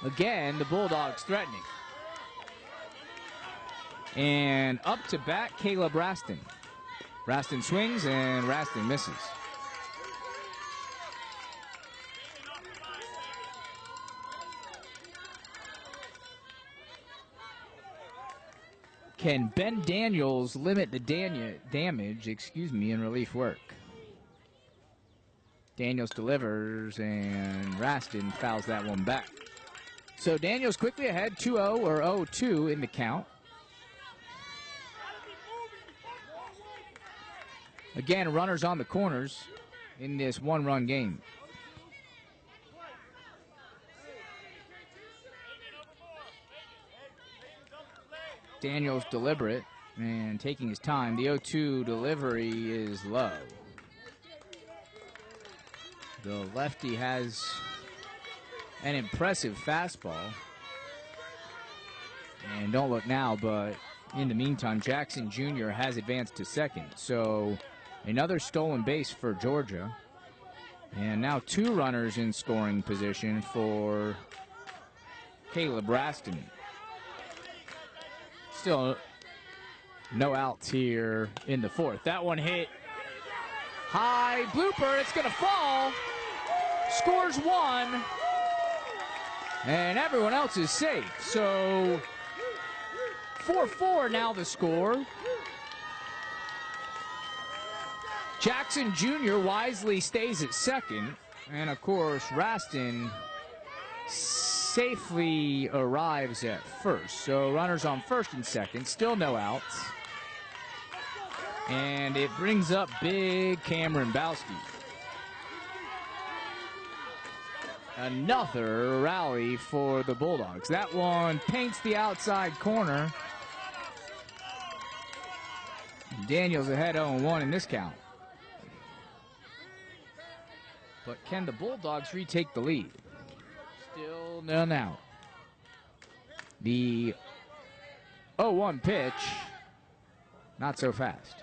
Again, the Bulldogs threatening. And up to bat, Caleb Raston. Raston swings and Raston misses. Can Ben Daniels limit the damage, in relief work? Daniels delivers, and Raston fouls that one back. So Daniels quickly ahead, 2-0 or 0-2 in the count. Again, runners on the corners in this 1-run game. Daniels deliberate and taking his time. The 0-2 delivery is low. The lefty has an impressive fastball. And don't look now, but in the meantime, Jackson Jr. has advanced to second. So another stolen base for Georgia. And now 2 runners in scoring position for Caleb Raston. Still no outs here in the 4th. That one hit high, blooper, it's going to fall. Scores 1. And everyone else is safe. So 4-4 now the score. Jackson Jr. wisely stays at second. And of course, Raston safely arrives at first. So runners on first and second, still no outs. And it brings up big Cameron Bowski. another rally for the Bulldogs. That one paints the outside corner. Daniels ahead 0-1 in this count. But can the Bulldogs retake the lead? Still none out. The 0-1 pitch, not so fast.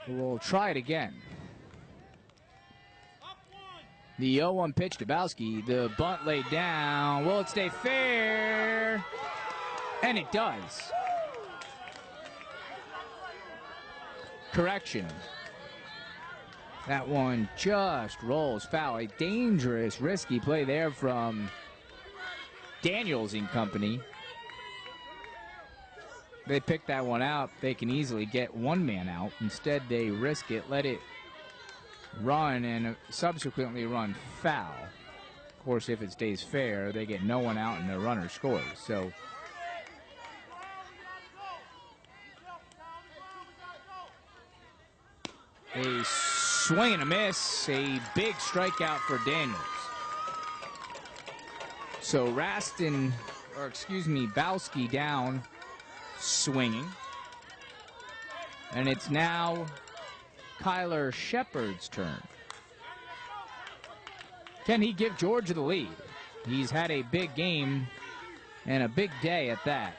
We'll try it again. The 0-1 pitch to Bowski. The bunt laid down. Will it stay fair? And it does. Correction. That one just rolls foul. A dangerous, risky play there from Daniels and company. They pick that one out. They can easily get one man out. Instead, they risk it, let it run, and subsequently run foul. Of course, if it stays fair, they get no one out and their runner scores. So a swing and a miss, a big strikeout for Daniels. So Bowski down, swinging. And it's now Kyler Shepard's turn. Can he give Georgia the lead? He's had a big game and a big day at that.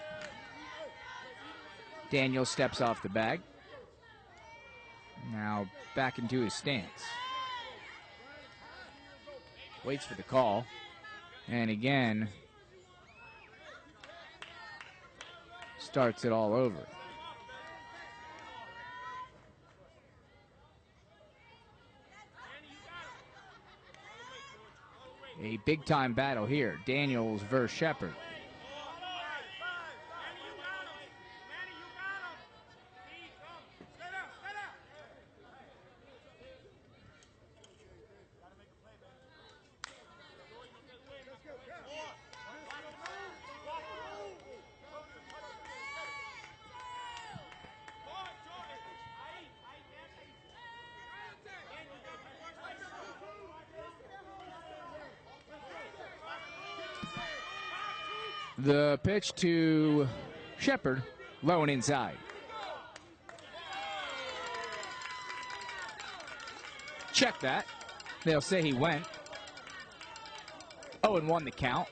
Daniel steps off the bag. Now back into his stance. Waits for the call. And again, starts it all over. A big-time battle here. Daniels versus Shepard. The pitch to Shepard, low and inside. Check that. They'll say he went. 0-1 the count.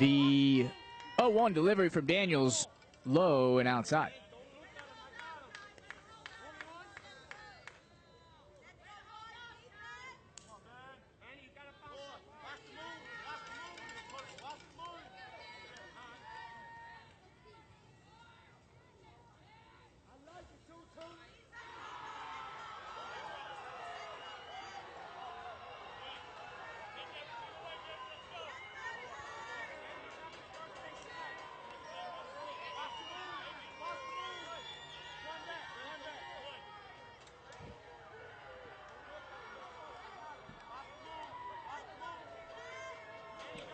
The 0-1 delivery from Daniels, low and outside.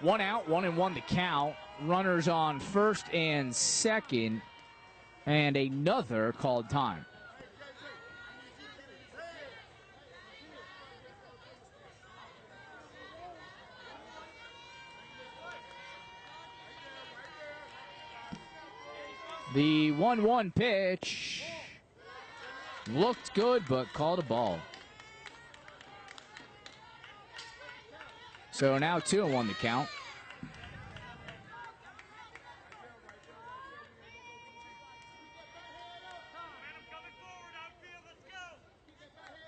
One out, 1-1 the count. Runners on first and second, and another called time. The 1-1 pitch looked good, but called a ball. So now 2-1 the count.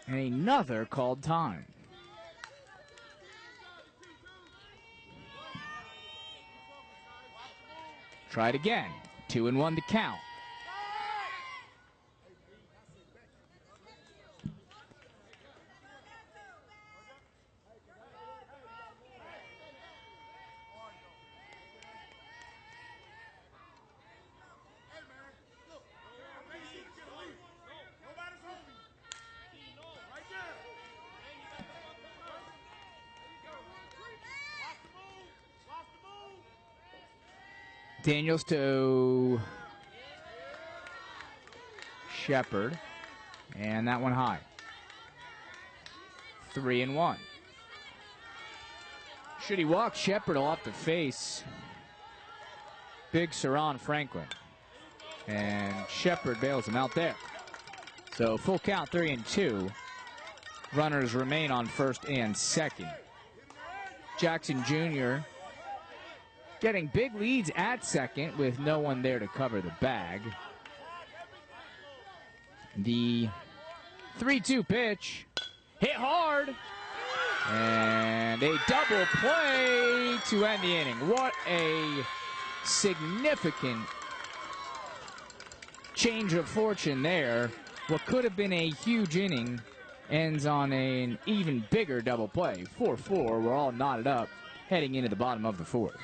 And another called time. Try it again. 2-1 the count. Daniels to Shepard, and that one high. 3-1. Should he walk, Shepard will have to face big Saron Franklin. And Shepard bails him out there. So full count, 3-2. Runners remain on first and second. Jackson Jr. getting big leads at second with no one there to cover the bag. The 3-2 pitch hit hard. And a double play to end the inning. What a significant change of fortune there. What could have been a huge inning ends on an even bigger double play. 4-4, we're all knotted up heading into the bottom of the fourth.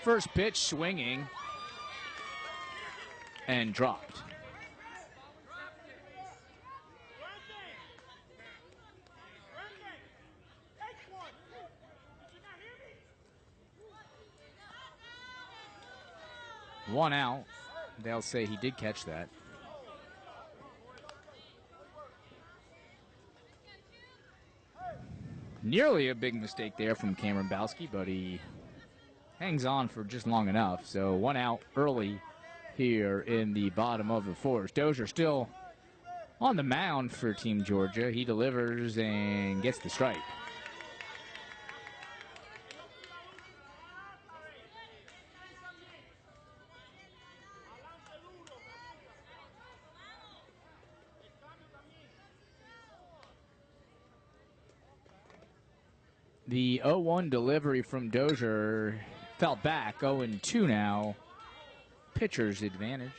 First pitch swinging and dropped. One out. They'll say he did catch that. Nearly a big mistake there from Cameron Bowski, but he hangs on for just long enough. So one out early here in the bottom of the fourth. Dozier still on the mound for Team Georgia. He delivers and gets the strike. The 0-1 delivery from Dozier fell back. 0-2 now. Pitcher's advantage.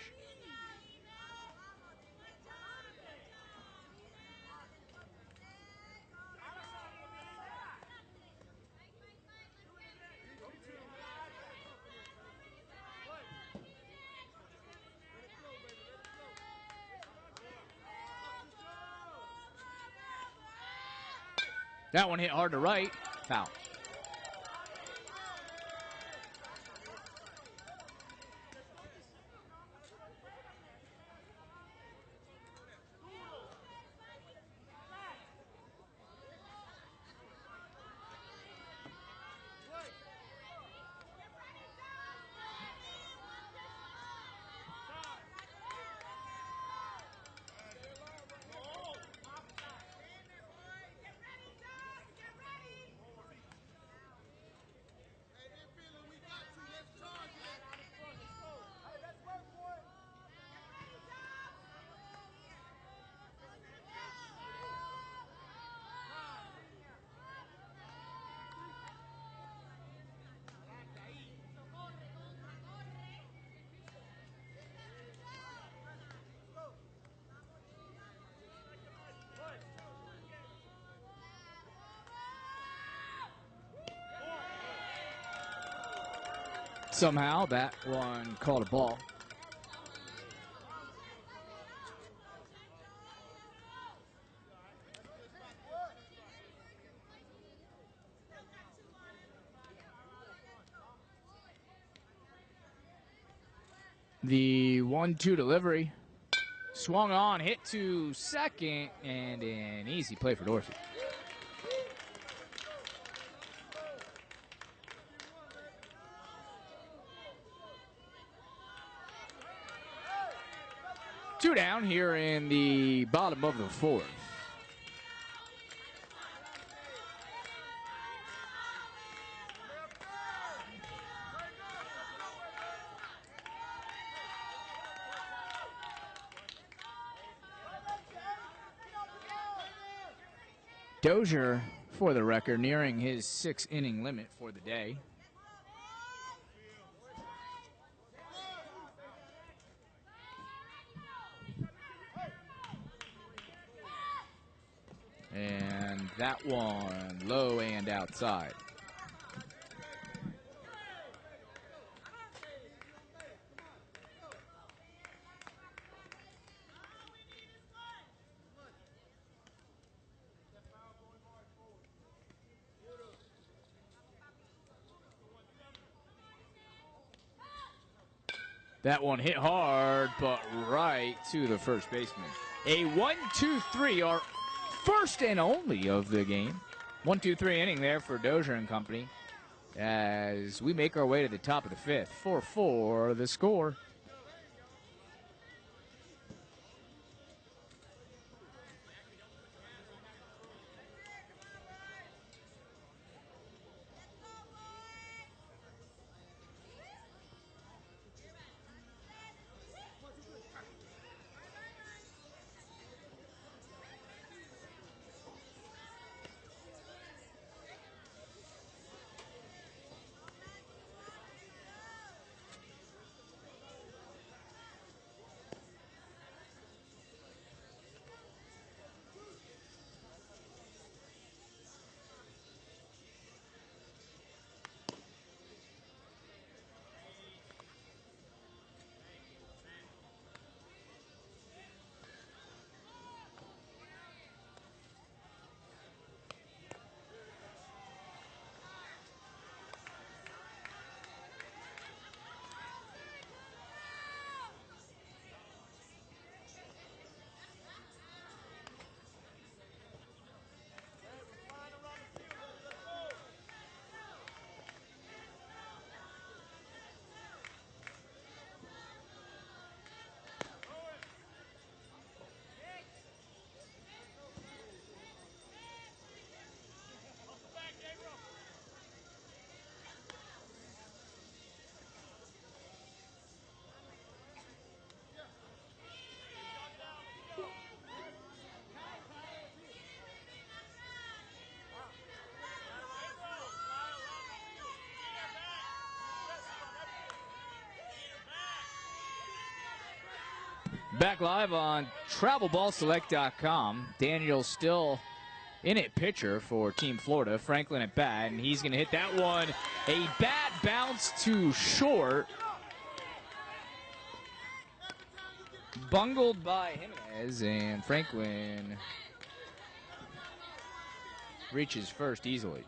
That one hit hard to right. Foul. Somehow that one called a ball. The 1-2 delivery. Swung on, hit to second, and an easy play for Dorsey. Two down here in the bottom of the fourth. Dozier, for the record, nearing his 6-inning limit for the day. And that one low and outside. That one hit hard, but right to the first baseman. A 1-2-3, our first and only of the game. 1-2-3 inning there for Dozier and company as we make our way to the top of the fifth. 4-4 the score. Back live on TravelBallSelect.com. Daniel still in it, pitcher for Team Florida. Franklin at bat, and he's going to hit that one. A bat bounce to short. Bungled by Jimenez, and Franklin reaches first easily.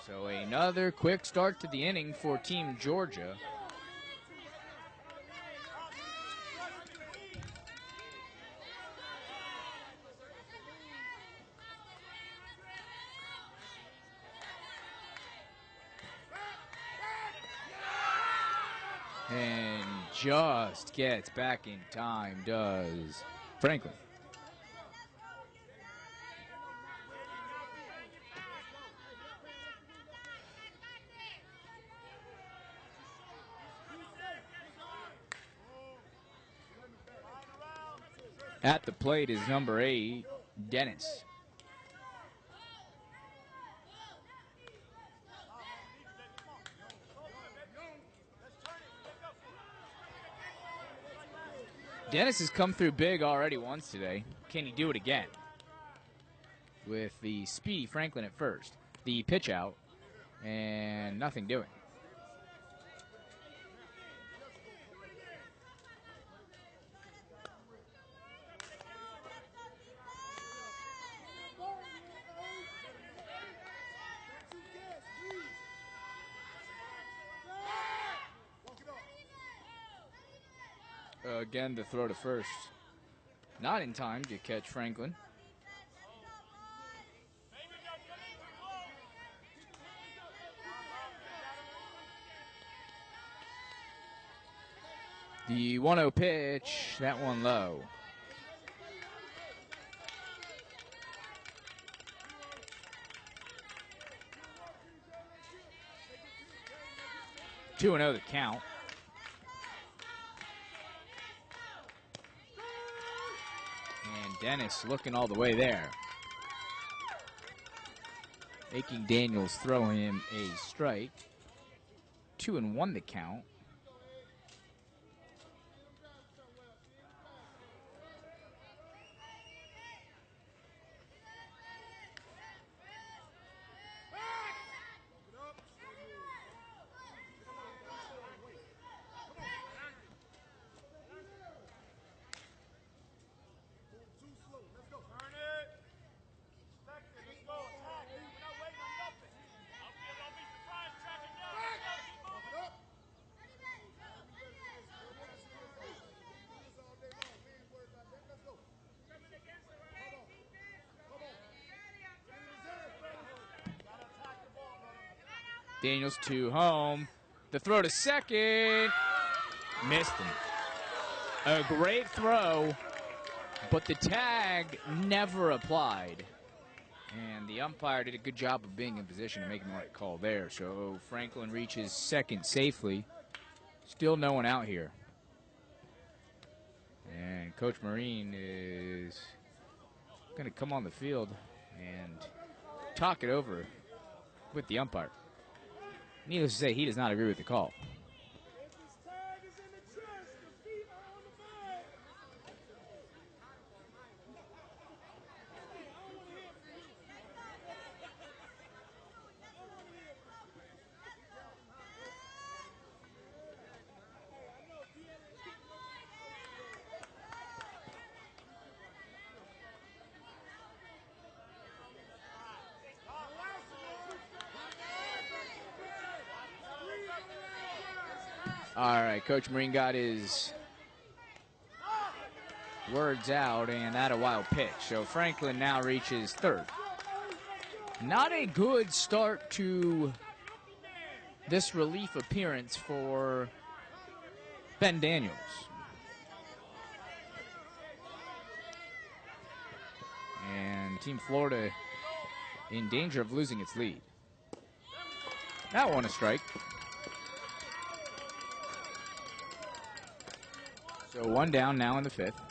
So another quick start to the inning for Team Georgia. And just gets back in time, does Franklin. At the plate is number 8, Dennis. Dennis has come through big already once today. Can he do it again? With the speedy Franklin at first. The pitch out, and nothing doing. Again, the throw to first. Not in time to catch Franklin. The 1-0 pitch, that one low. Two 2-0 the count. And Dennis looking all the way there. Making Daniels throw him a strike. 2-1 the count. Daniels to home. The throw to second. Missed him. A great throw, but the tag never applied. And the umpire did a good job of being in position to make him the right call there. So Franklin reaches second safely. Still no one out here. And Coach Marine is going to come on the field and talk it over with the umpire. Needless to say, he does not agree with the call. All right, Coach Marine got his words out, and that a wild pitch. So Franklin now reaches third. Not a good start to this relief appearance for Ben Daniels. And Team Florida in danger of losing its lead. That one a strike. So one down now in the fifth.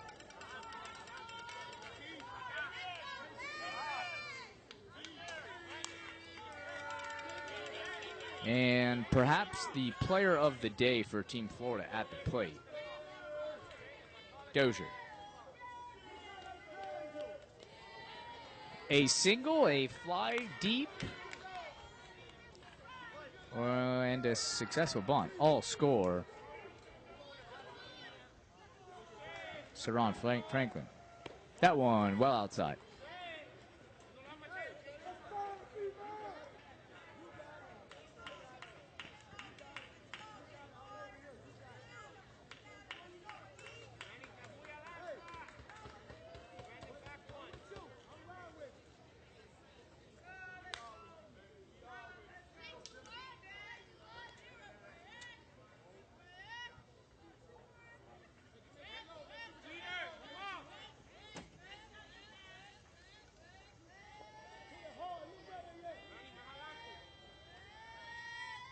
And perhaps the player of the day for Team Florida at the plate Dozier. A single, a fly deep, and a successful bunt. All score. Saron Franklin. That one well outside.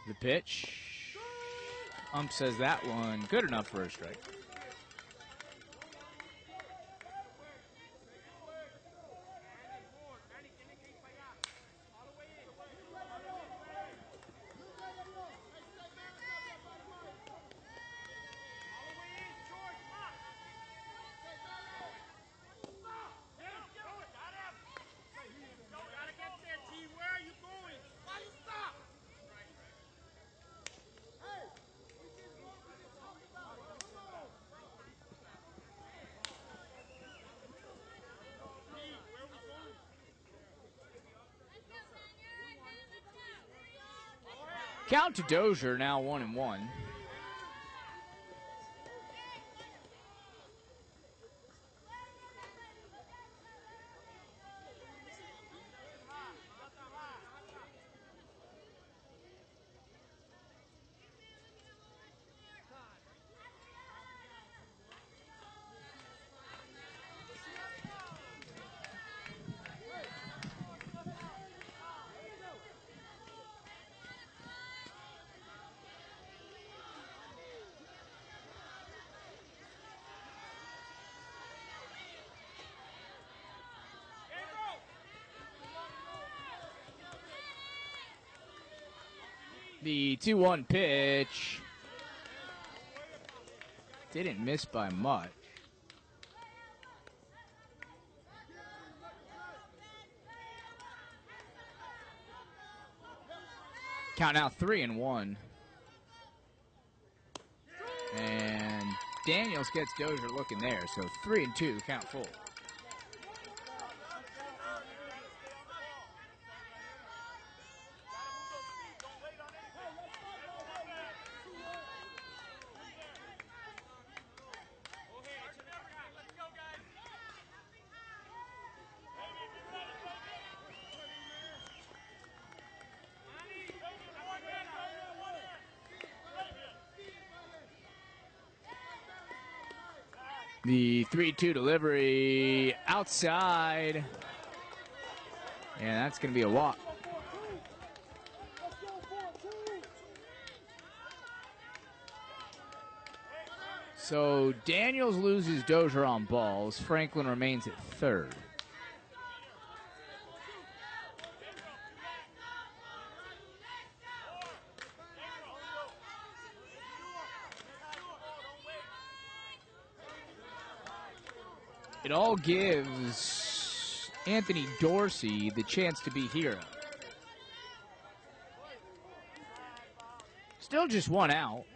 The pitch. Ump says that one good enough for a strike. Count to Dozier, now 1-1. The 2-1 pitch didn't miss by much. Count now 3-1. And Daniels gets Dozier looking there, so 3-2, count full. The 3-2 delivery outside. And that's going to be a walk. So Daniels loses Dozier on balls. Franklin remains at third. It all gives Anthony Dorsey the chance to be hero. Still just one out.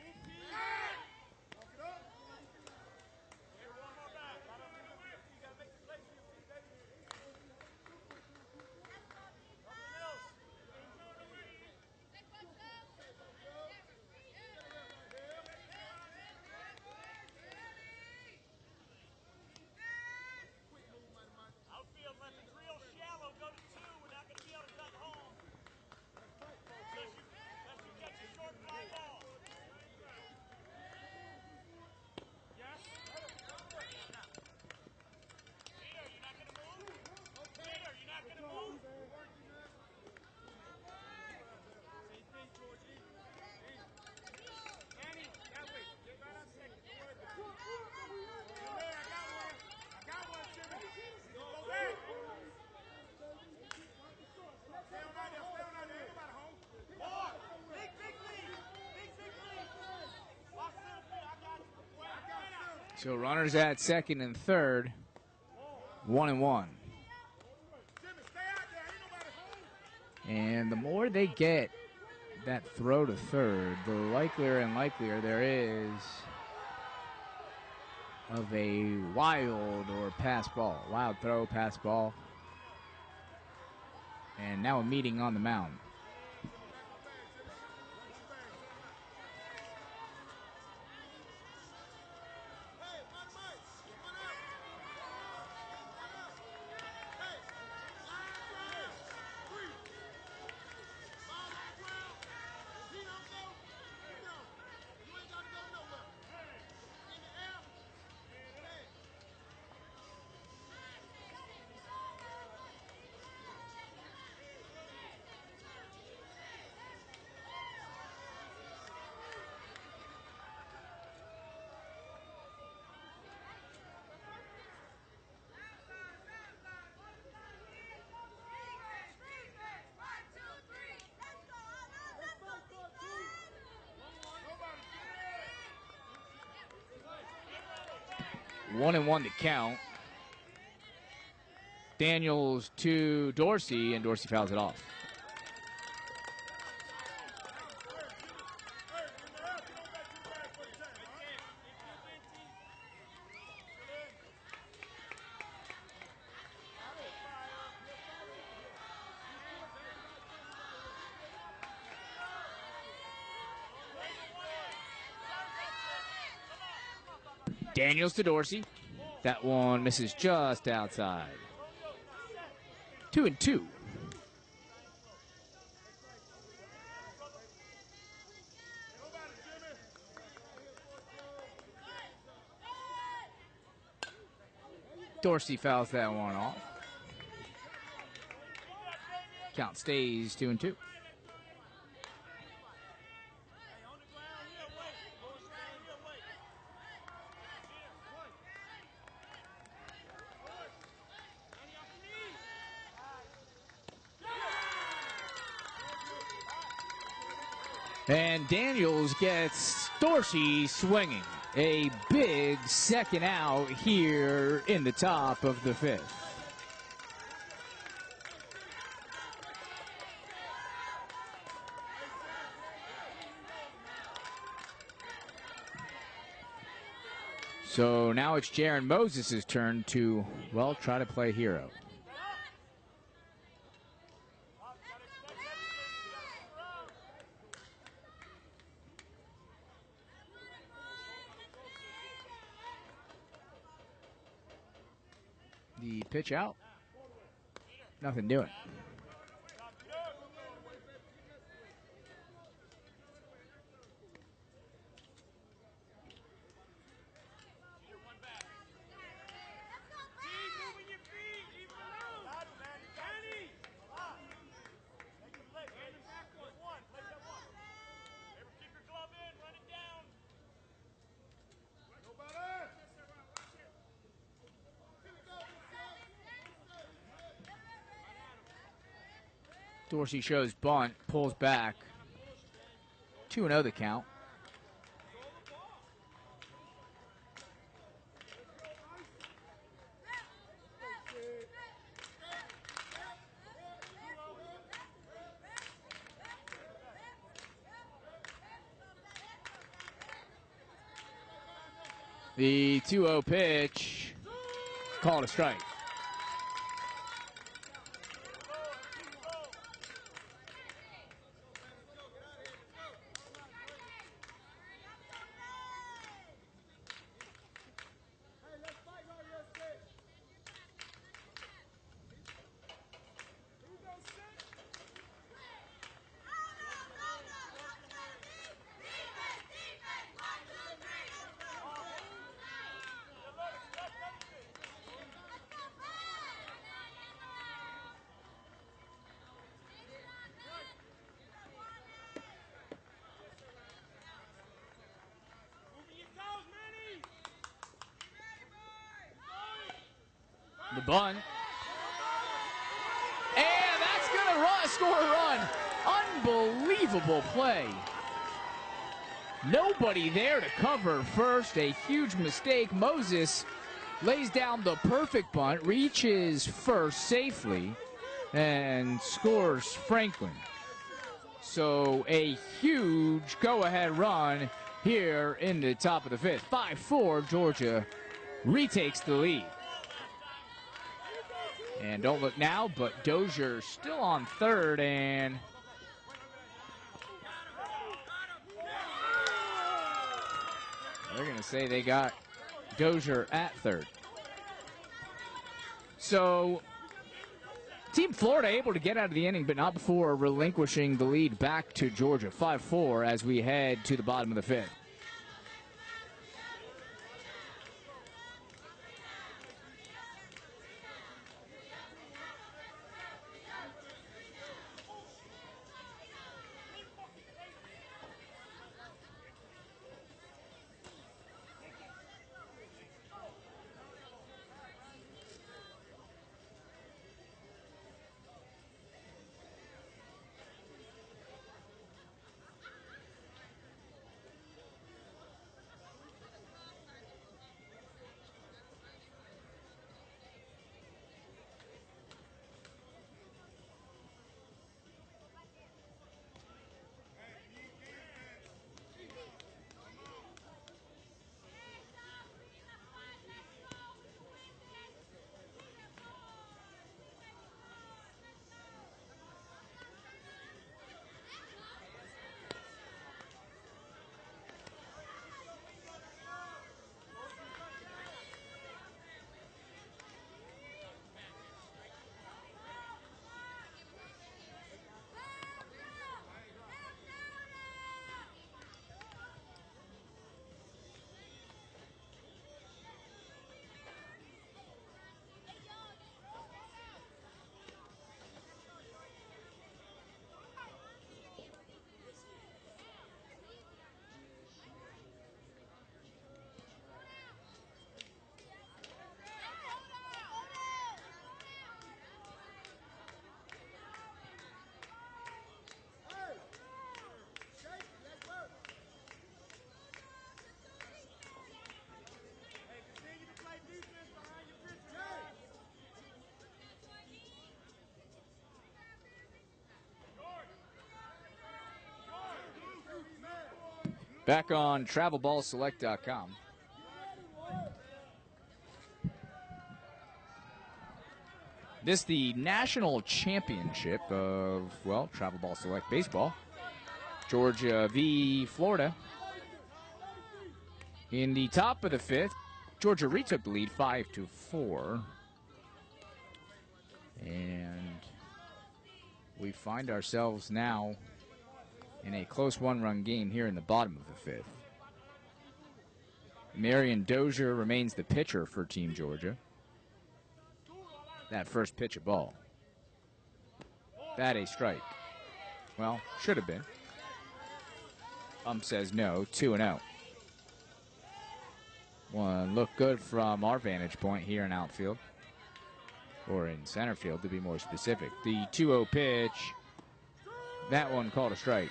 So runners at second and third, 1-1. And the more they get that throw to third, the likelier and likelier there is of a wild or pass ball. Wild throw, pass ball. And now a meeting on the mound. One and one to count. Daniels to Dorsey, and Dorsey fouls it off. Daniels to Dorsey. That one misses just outside. 2-2. Dorsey fouls that one off. Count stays 2-2. And Daniels gets Dorsey swinging. A big second out here in the top of the fifth. So now it's Jaron Moses' turn to, well, try to play hero. The pitch out. Nothing doing. Dorsey shows bunt, pulls back. 2-0 the count. The 2-0 pitch, called a strike. The bunt. And that's going to score a run. Unbelievable play. Nobody there to cover first. A huge mistake. Moses lays down the perfect bunt, reaches first safely, and scores Franklin. So a huge go-ahead run here in the top of the fifth. 5-4, Georgia retakes the lead. And don't look now, but Dozier still on third, and they're going to say they got Dozier at third. So Team Florida able to get out of the inning, but not before relinquishing the lead back to Georgia. 5-4 as we head to the bottom of the fifth. Back on TravelBallSelect.com. This is the national championship of, well, Travel Ball Select Baseball. Georgia v. Florida. In the top of the fifth, Georgia retook the lead 5-4. And we find ourselves now in a close one-run game here in the bottom of the fifth. Marion Dozier remains the pitcher for Team Georgia. That first pitch, a ball. That a strike. Well, should have been. Says no, 2-0. One look good from our vantage point here in outfield. Or in center field, to be more specific. The 2-0 pitch. That one called a strike.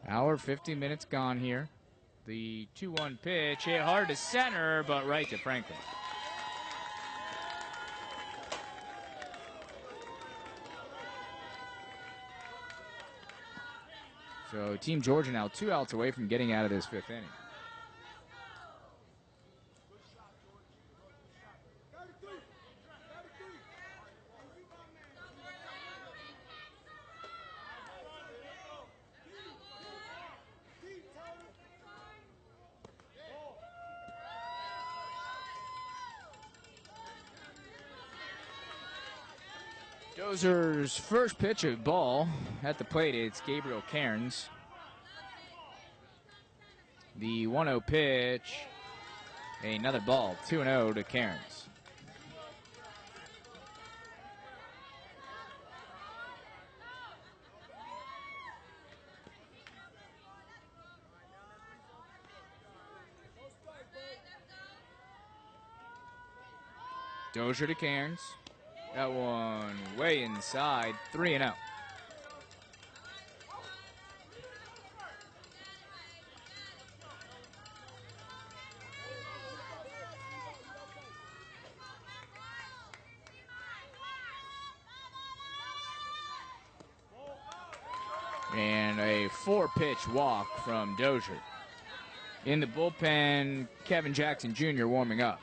Hour, 50 minutes gone here. The 2-1 pitch hit hard to center, but right to Franklin. So Team Georgia now 2 outs away from getting out of this fifth inning. Dozier's first pitch of ball at the plate. It's Gabriel Cairns. The 1-0 pitch, another ball, 2-0 to Cairns. Dozier to Cairns. That one way inside, 3-0. And a 4-pitch walk from Dozier. In the bullpen, Kevin Jackson Jr. warming up.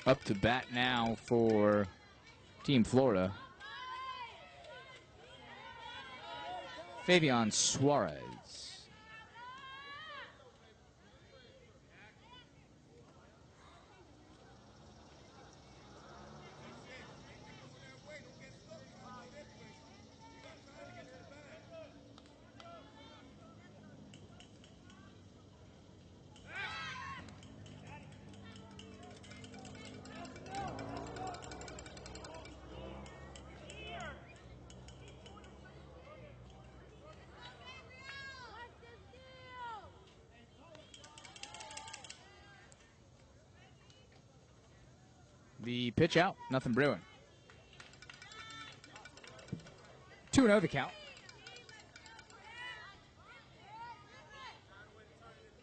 Up to bat now for Team Florida, Fabian Suarez. The pitch out, nothing brewing. 2-0 the count.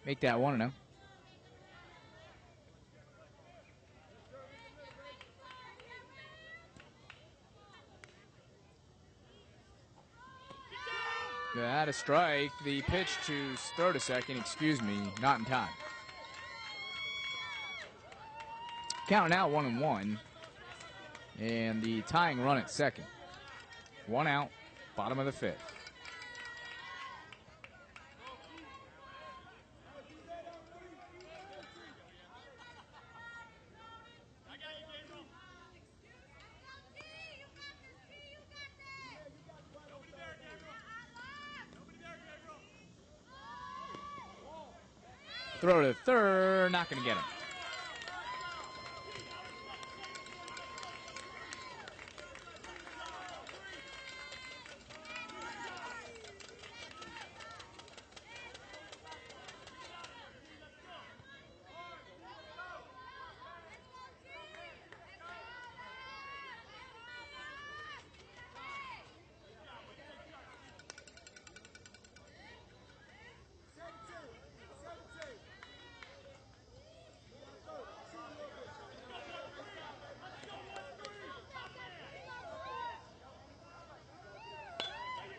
Make that 1-0. That a strike. The pitch to throw to second, excuse me, not in time. Count now 1-1. And the tying run at second. 1 out, bottom of the 5th. Throw to third, not going to get him.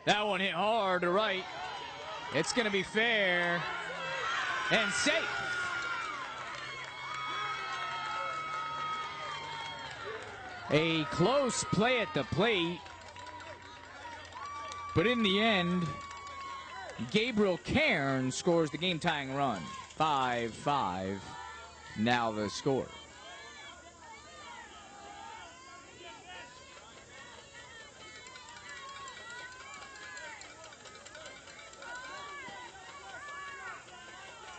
That one hit hard to right. It's going to be fair and safe. A close play at the plate, but in the end, Gabriel Cairns scores the game-tying run. 5-5, now the score.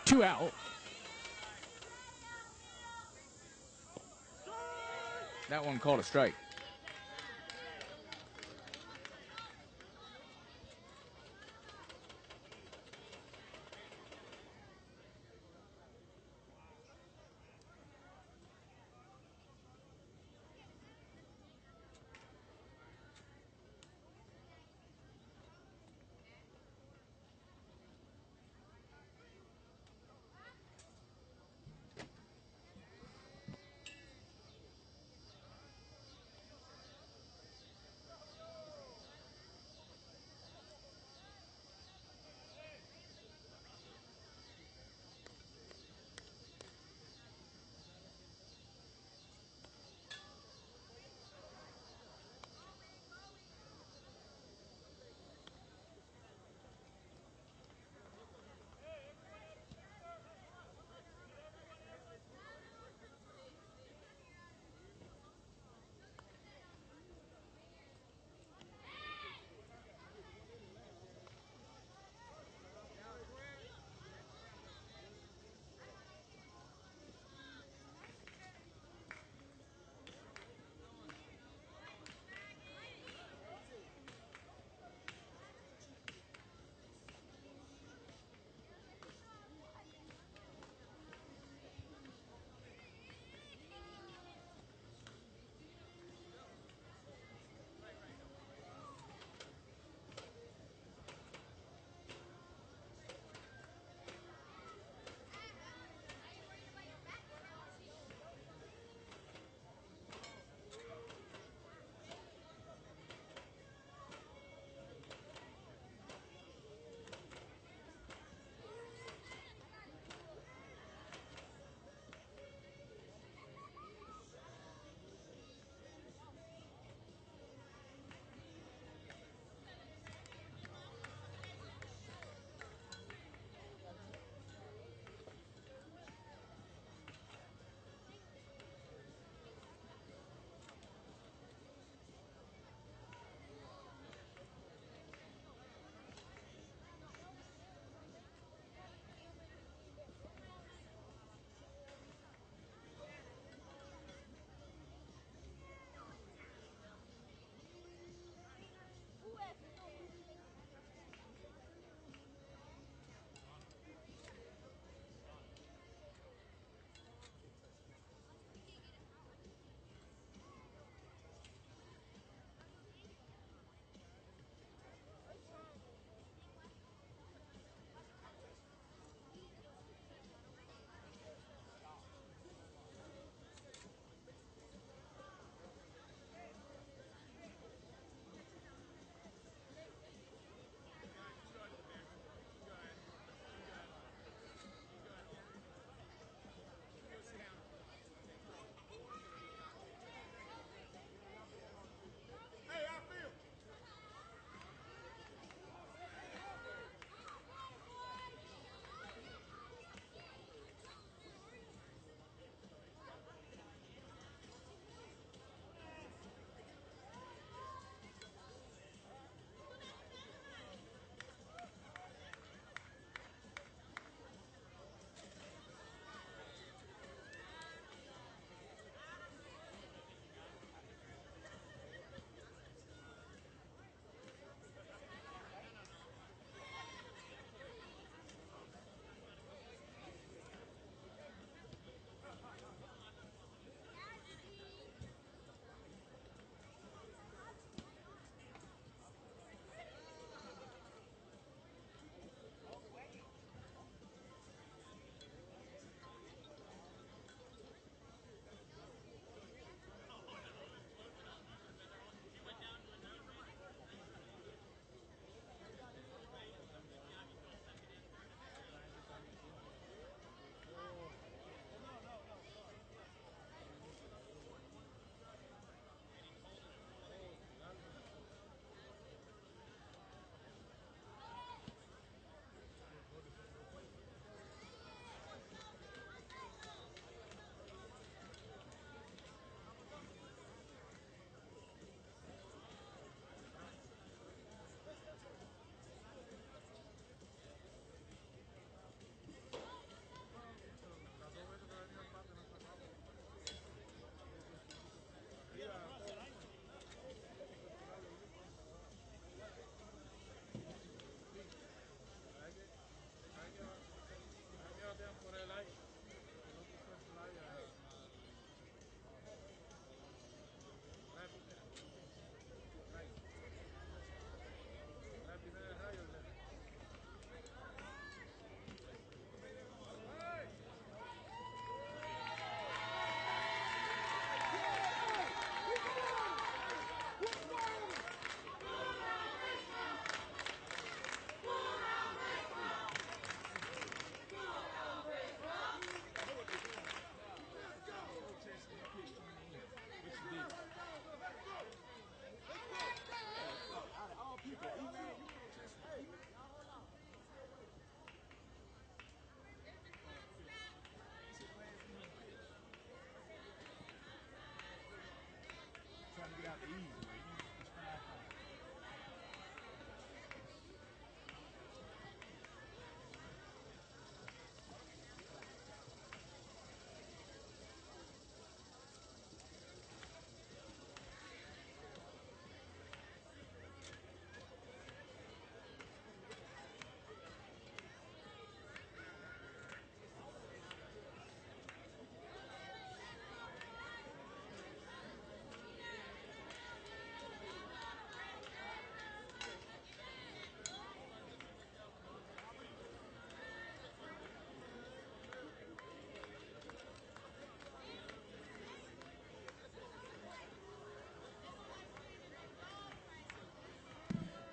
Two out. That one called a strike.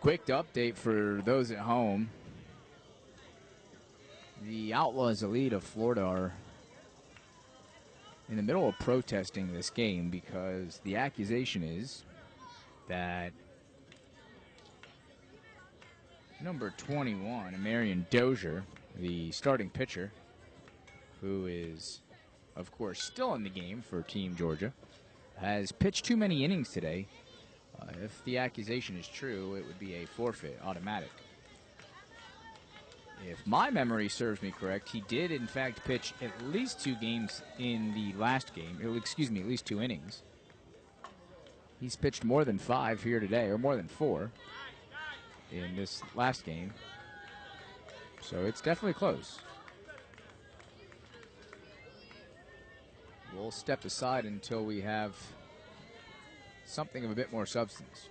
Quick update for those at home. The Outlaws Elite of Florida are in the middle of protesting this game because the accusation is that number 21, Marion Dozier, the starting pitcher, who is, of course, still in the game for Team Georgia, has pitched too many innings today. If the accusation is true, it would be a forfeit, automatic. If my memory serves me correct, he did, in fact, pitch at least 2 games in the last game. Excuse me, at least 2 innings. He's pitched more than 5 here today, or more than 4 in this last game. So it's definitely close. We'll step aside until we have something of a bit more substance.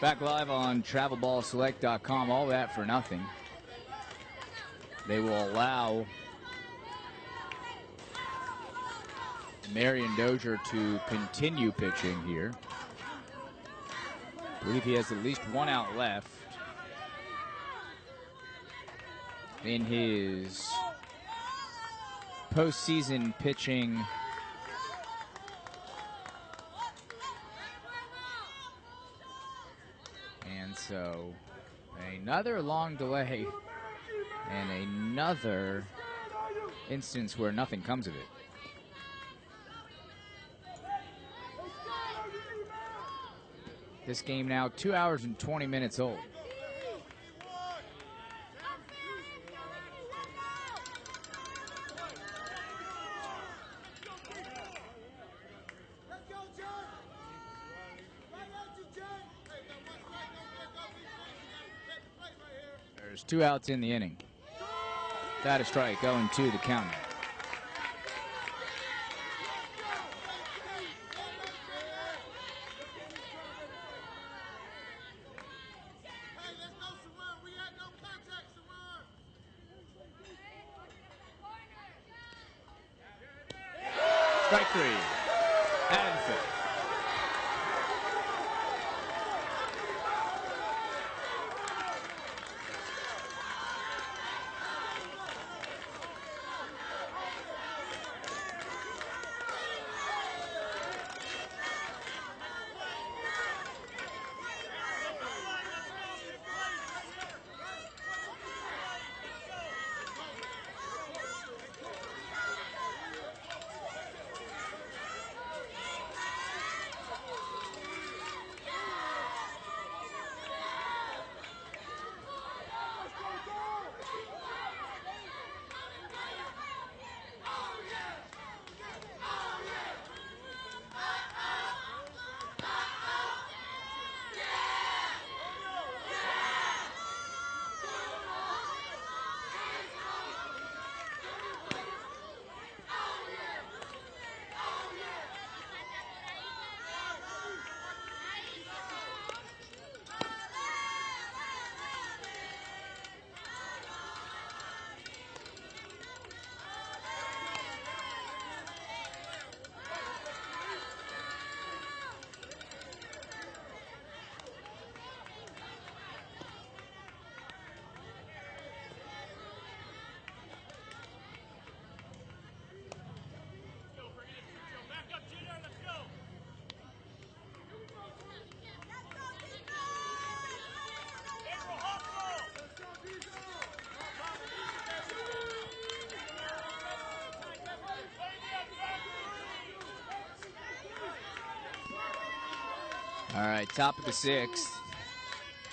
Back live on travelballselect.com. All that for nothing. They will allow Marion Dozier to continue pitching here. I believe he has at least one out left in his postseason pitching. And so another long delay and another instance where nothing comes of it. This game now 2 hours and 20 minutes old. There's 2 outs in the inning. Got a strike, 0-2 the count. Strike 3. And fifth. All right, top of the 6th,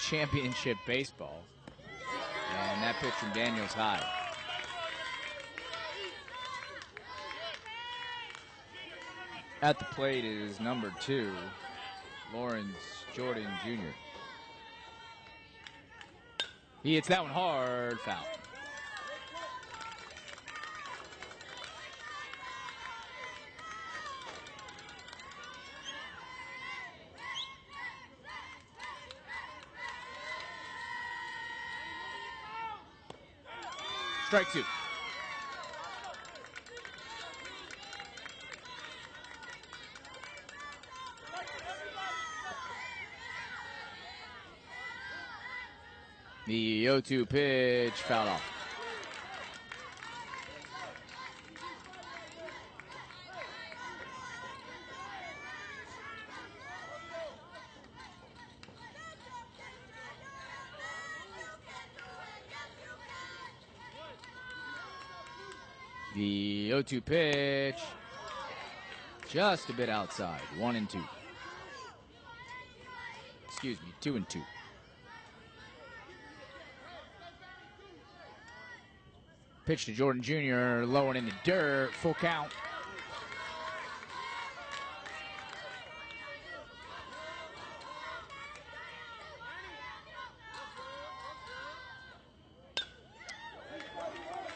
championship baseball. And that pitch from Daniels high. At the plate is number 2, Lawrence Jordan Jr. He hits that one hard, foul. Strike 2. The 0-2 pitch fouled off. The 0-2 pitch, just a bit outside, 1-2. Excuse me, 2-2. Pitch to Jordan Jr., low and in the dirt, full count.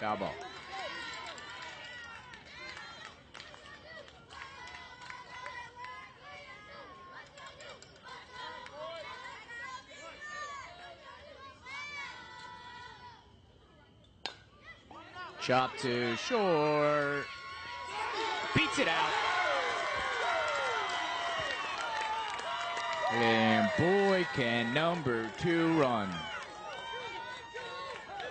Foul ball. Chop to short. Beats it out. And boy, can number 2 run.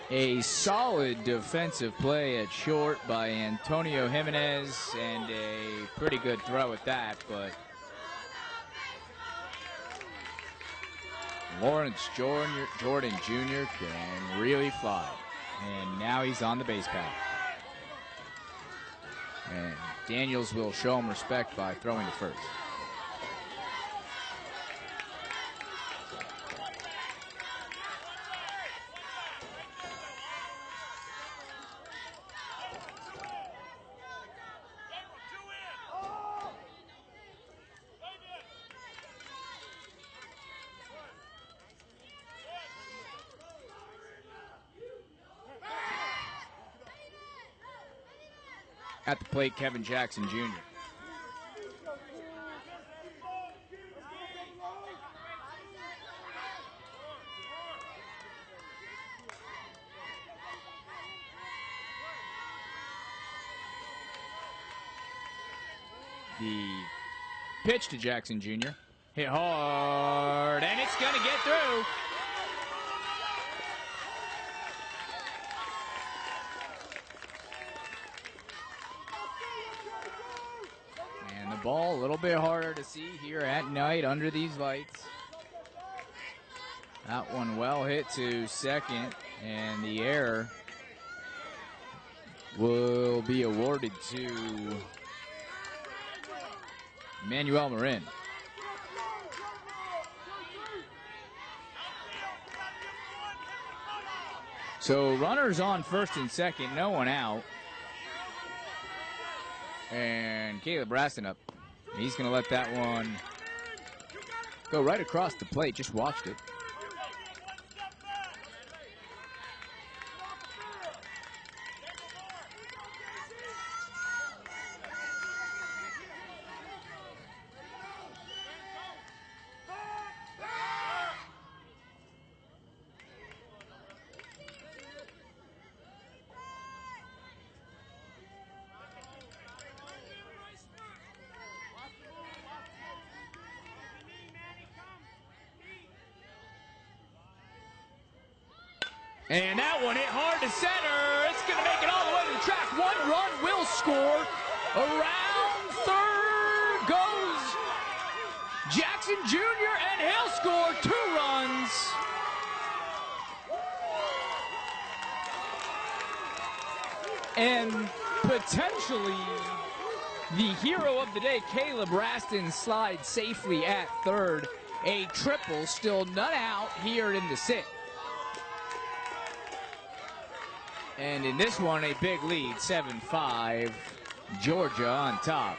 A solid defensive play at short by Antonio Jimenez, and a pretty good throw at that, but Lawrence Jordan Jr. can really fly. And now he's on the base pad. And Daniels will show him respect by throwing to first. At the plate, Kevin Jackson Jr. The pitch to Jackson Jr. Hit hard, and it's going to get through. And the ball a little bit harder to see here at night under these lights. That one well hit to second, and the error will be awarded to Manuel Marin. So runners on first and second, no one out. And Caleb Raston up. He's going to let that one go right across the plate. Just watched it. And that one hit hard to center. It's going to make it all the way to the track. 1 run will score. Around third goes Jackson Jr., and he'll score 2 runs. And potentially the hero of the day, Caleb Raston, slides safely at third. A triple, still none out here in the 6th. And in this one, a big lead, 7-5, Georgia on top.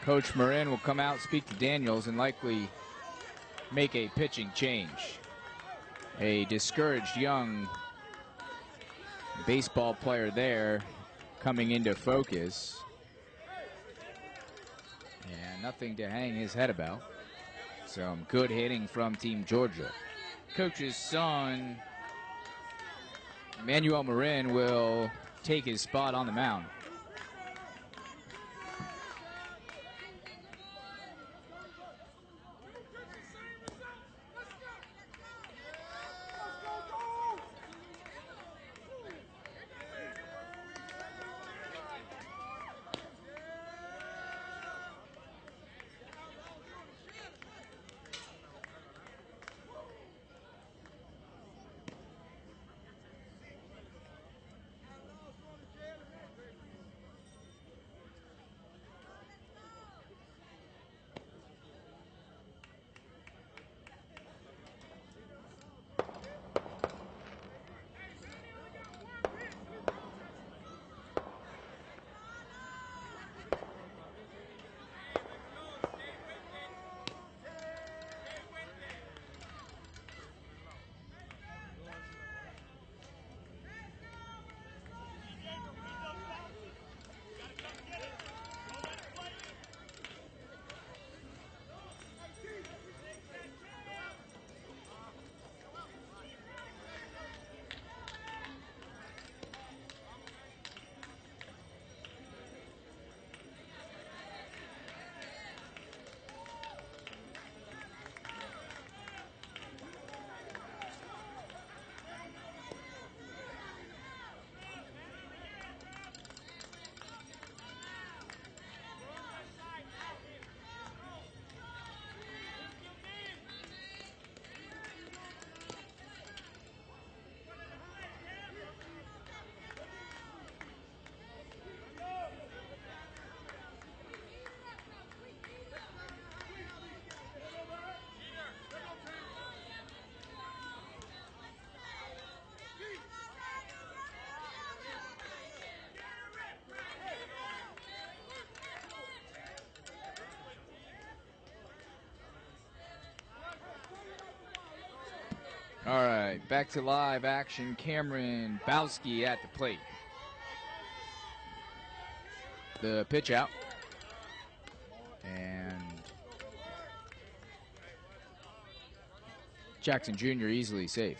Coach Marin will come out, speak to Daniels, and likely make a pitching change. A discouraged young baseball player there coming into focus. And nothing to hang his head about. Some good hitting from Team Georgia. Coach's son, Manuel Marin, will take his spot on the mound. All right, back to live action. Cameron Bowski at the plate. The pitch out. And Jackson Jr. easily safe.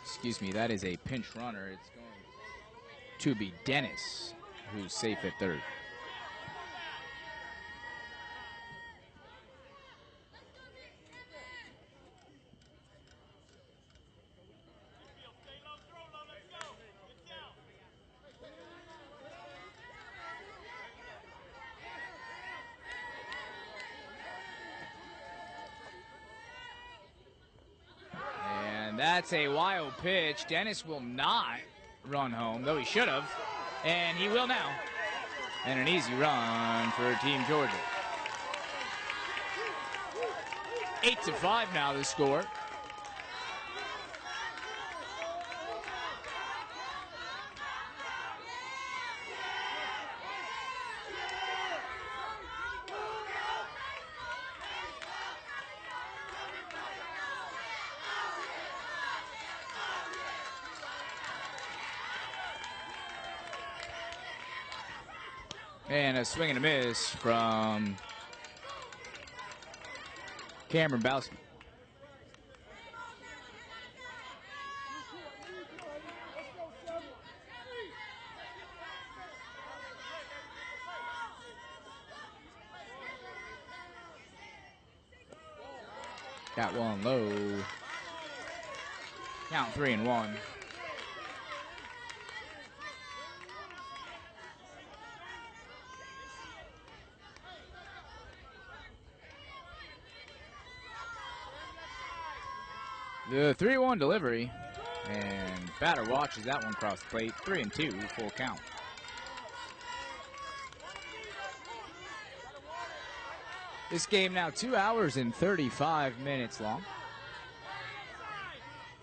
Excuse me, that is a pinch runner. It's going to be Dennis, who's safe at third. That's a wild pitch. Dennis will not run home, though he should have. And he will now. And an easy run for Team Georgia. 8-5 now the score. And a swing and a miss from Cameron Bowski. Got one low. Count 3-1. The 3-1 delivery, and batter watches that one cross the plate. 3-2, full count. This game now 2 hours and 35 minutes long.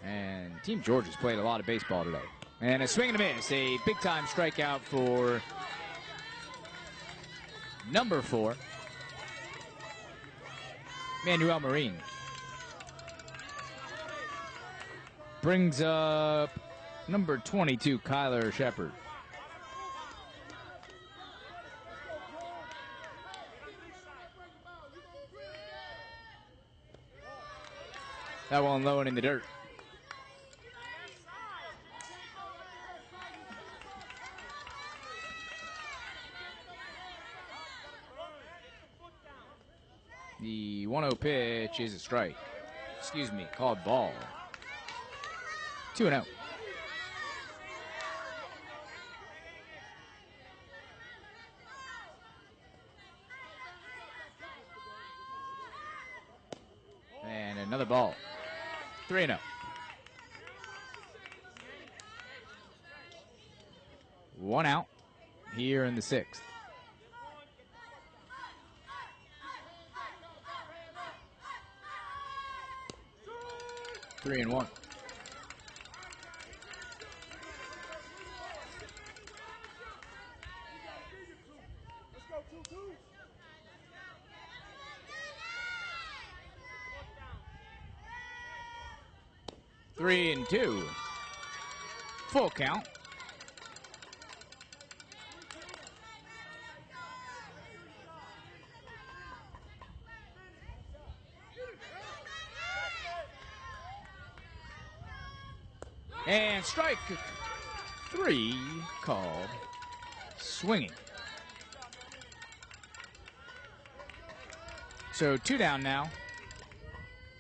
And Team Georgia's played a lot of baseball today. And a swing and a miss, a big-time strikeout for number 4, Manuel Marine. Brings up number 22, Kyler Shepard. That one low and in the dirt. The 1-0 pitch is a strike. Excuse me, called ball. 2-0. And another ball. 3-0. 1 out here in the 6th. Three and 1. Three and 2. Full count. And strike 3 called swinging. So 2 down now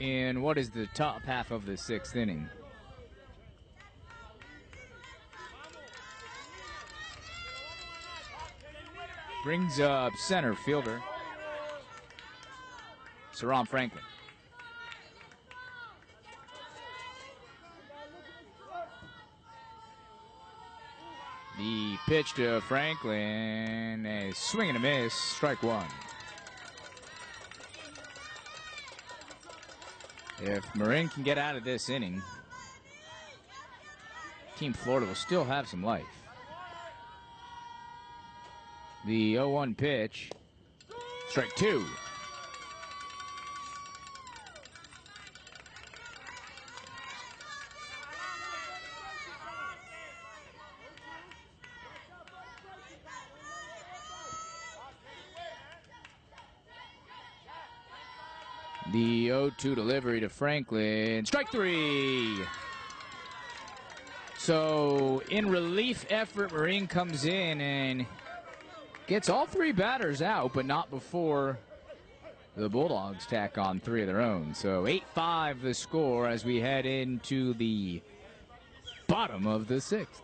in what is the top half of the 6th inning. Brings up center fielder Saram Franklin. The pitch to Franklin, a swing and a miss, strike 1. If Marin can get out of this inning, Team Florida will still have some life. The 0-1 pitch, strike 2. The 0-2 delivery to Franklin. Strike three. So in relief effort, Marine comes in and gets all three batters out, but not before the Bulldogs tack on three of their own. So 8-5 the score as we head into the bottom of the sixth.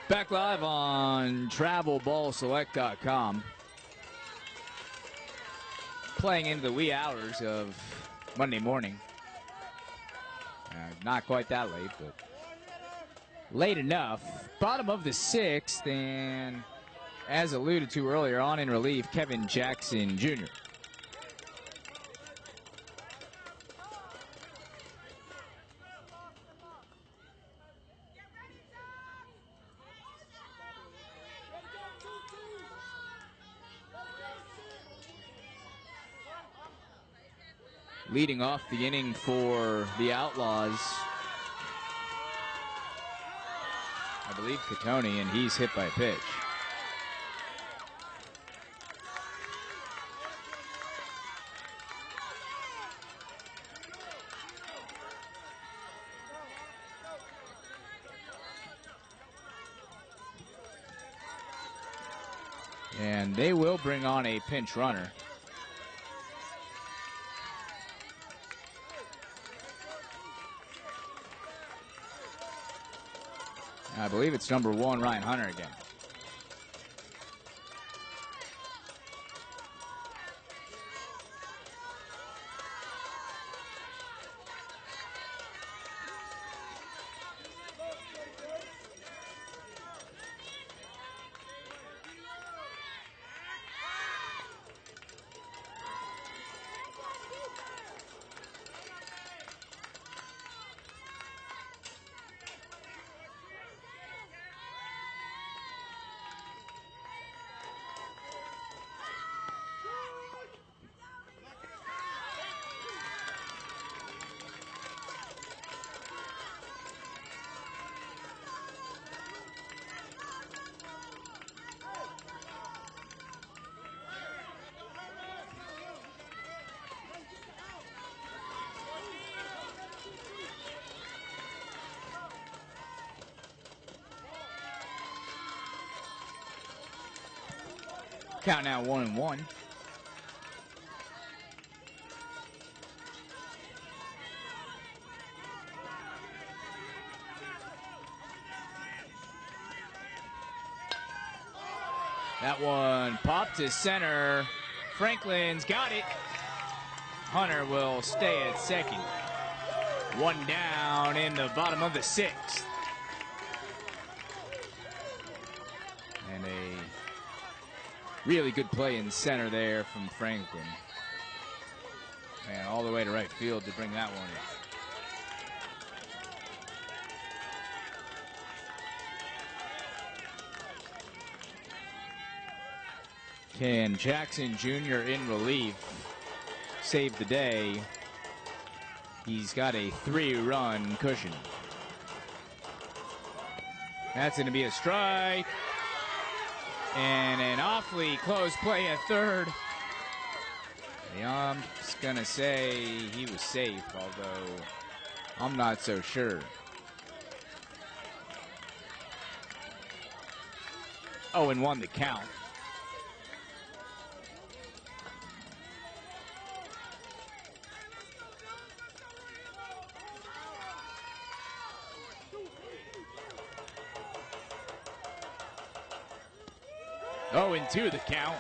Back live on TravelBallSelect.com. Playing into the wee hours of Monday morning. Not quite that late, but late enough. Bottom of the sixth, and as alluded to earlier, on in relief, Kevin Jackson Jr. Leading off the inning for the Outlaws, I believe Catoni, and he's hit by a pitch. And they will bring on a pinch runner. I believe it's number 1, Ryan Hunter again. Count now 1-1. That one popped to center. Franklin's got it. Hunter will stay at second. One down in the bottom of the sixth. Really good play in center there from Franklin. And all the way to right field to bring that one in. Can Jackson Jr. in relief save the day? He's got a 3-run cushion. That's going to be a strike. And an awfully close play at third. Yeah, I'm just going to say he was safe, although I'm not so sure. 0-1 the count. Oh, and 2 the count.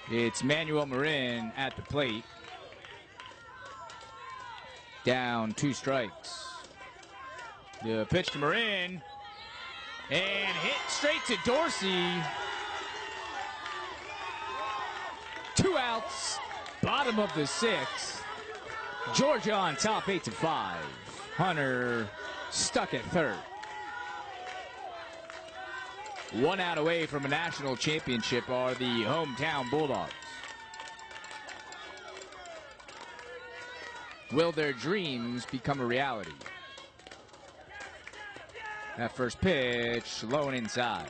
It's Manuel Marin at the plate. Down 2 strikes. The pitch to Marin. And hit straight to Dorsey. 2 outs. Bottom of the 6th. Georgia on top 8-5. Hunter stuck at third. 1 out away from a national championship are the hometown Bulldogs. Will their dreams become a reality? That first pitch, low and inside.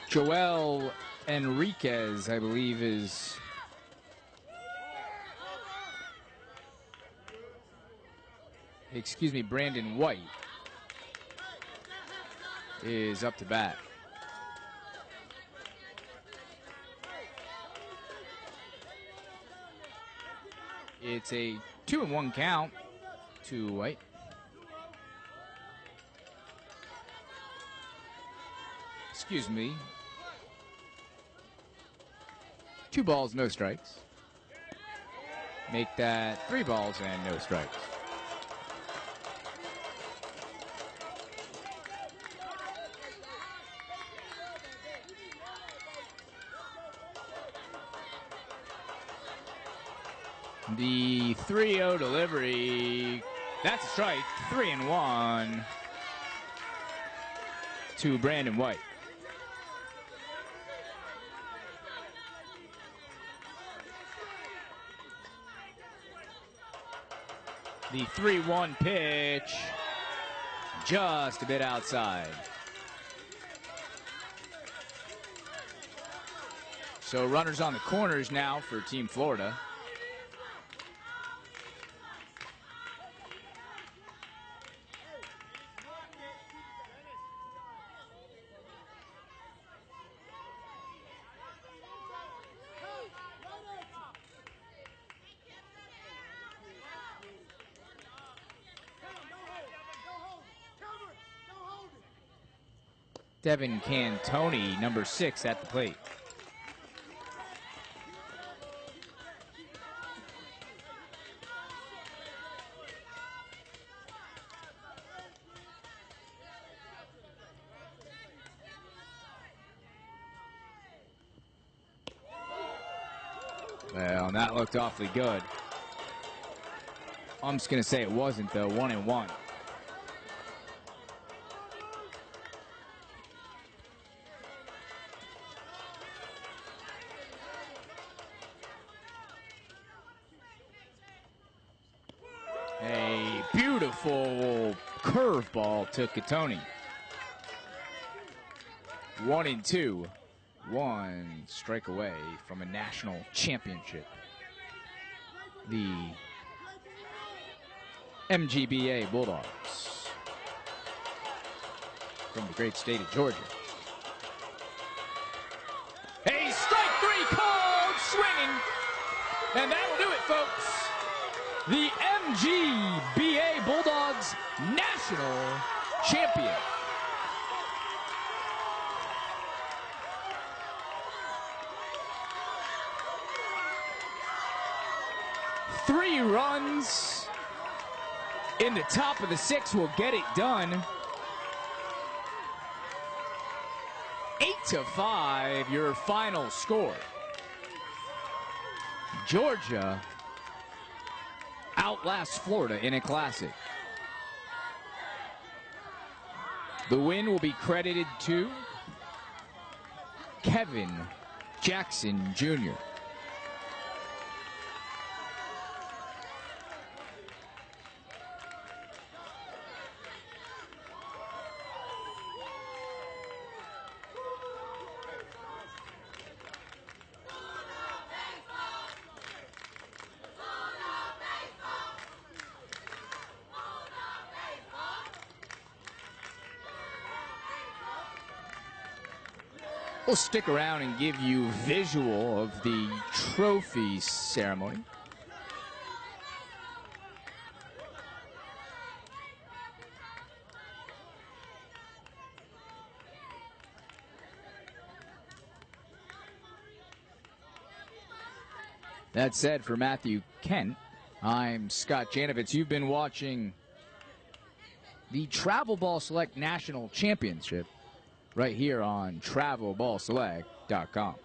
Joel Enriquez, I believe, is Brandon White is up to bat. It's a 2-1 count to White. Excuse me. 2 balls, no strikes. Make that 3 balls and no strikes. The 3-0 delivery, that's a strike. 3-1 to Brandon White. The 3-1 pitch, just a bit outside. So runners on the corners now for Team Florida. Devin Cantoni, number 6, at the plate. Well, that looked awfully good. I'm just going to say it wasn't, though. 1-1. A beautiful curveball to Cantoni. 1-2. 1 strike away from a national championship. The MGBA Bulldogs from the great state of Georgia. A strike 3 called, swinging, and that'll do it, folks. The MGBA Bulldogs national champion. 3 runs in the top of the 6th will get it done. 8-5, your final score. Georgia outlasts Florida in a classic. The win will be credited to Kevin Jackson Jr. We'll stick around and give you visual of the trophy ceremony. That said, for Matthew Kent, I'm Scott Janovitz. You've been watching the Travel Ball Select National Championship right here on TravelBallSelect.com.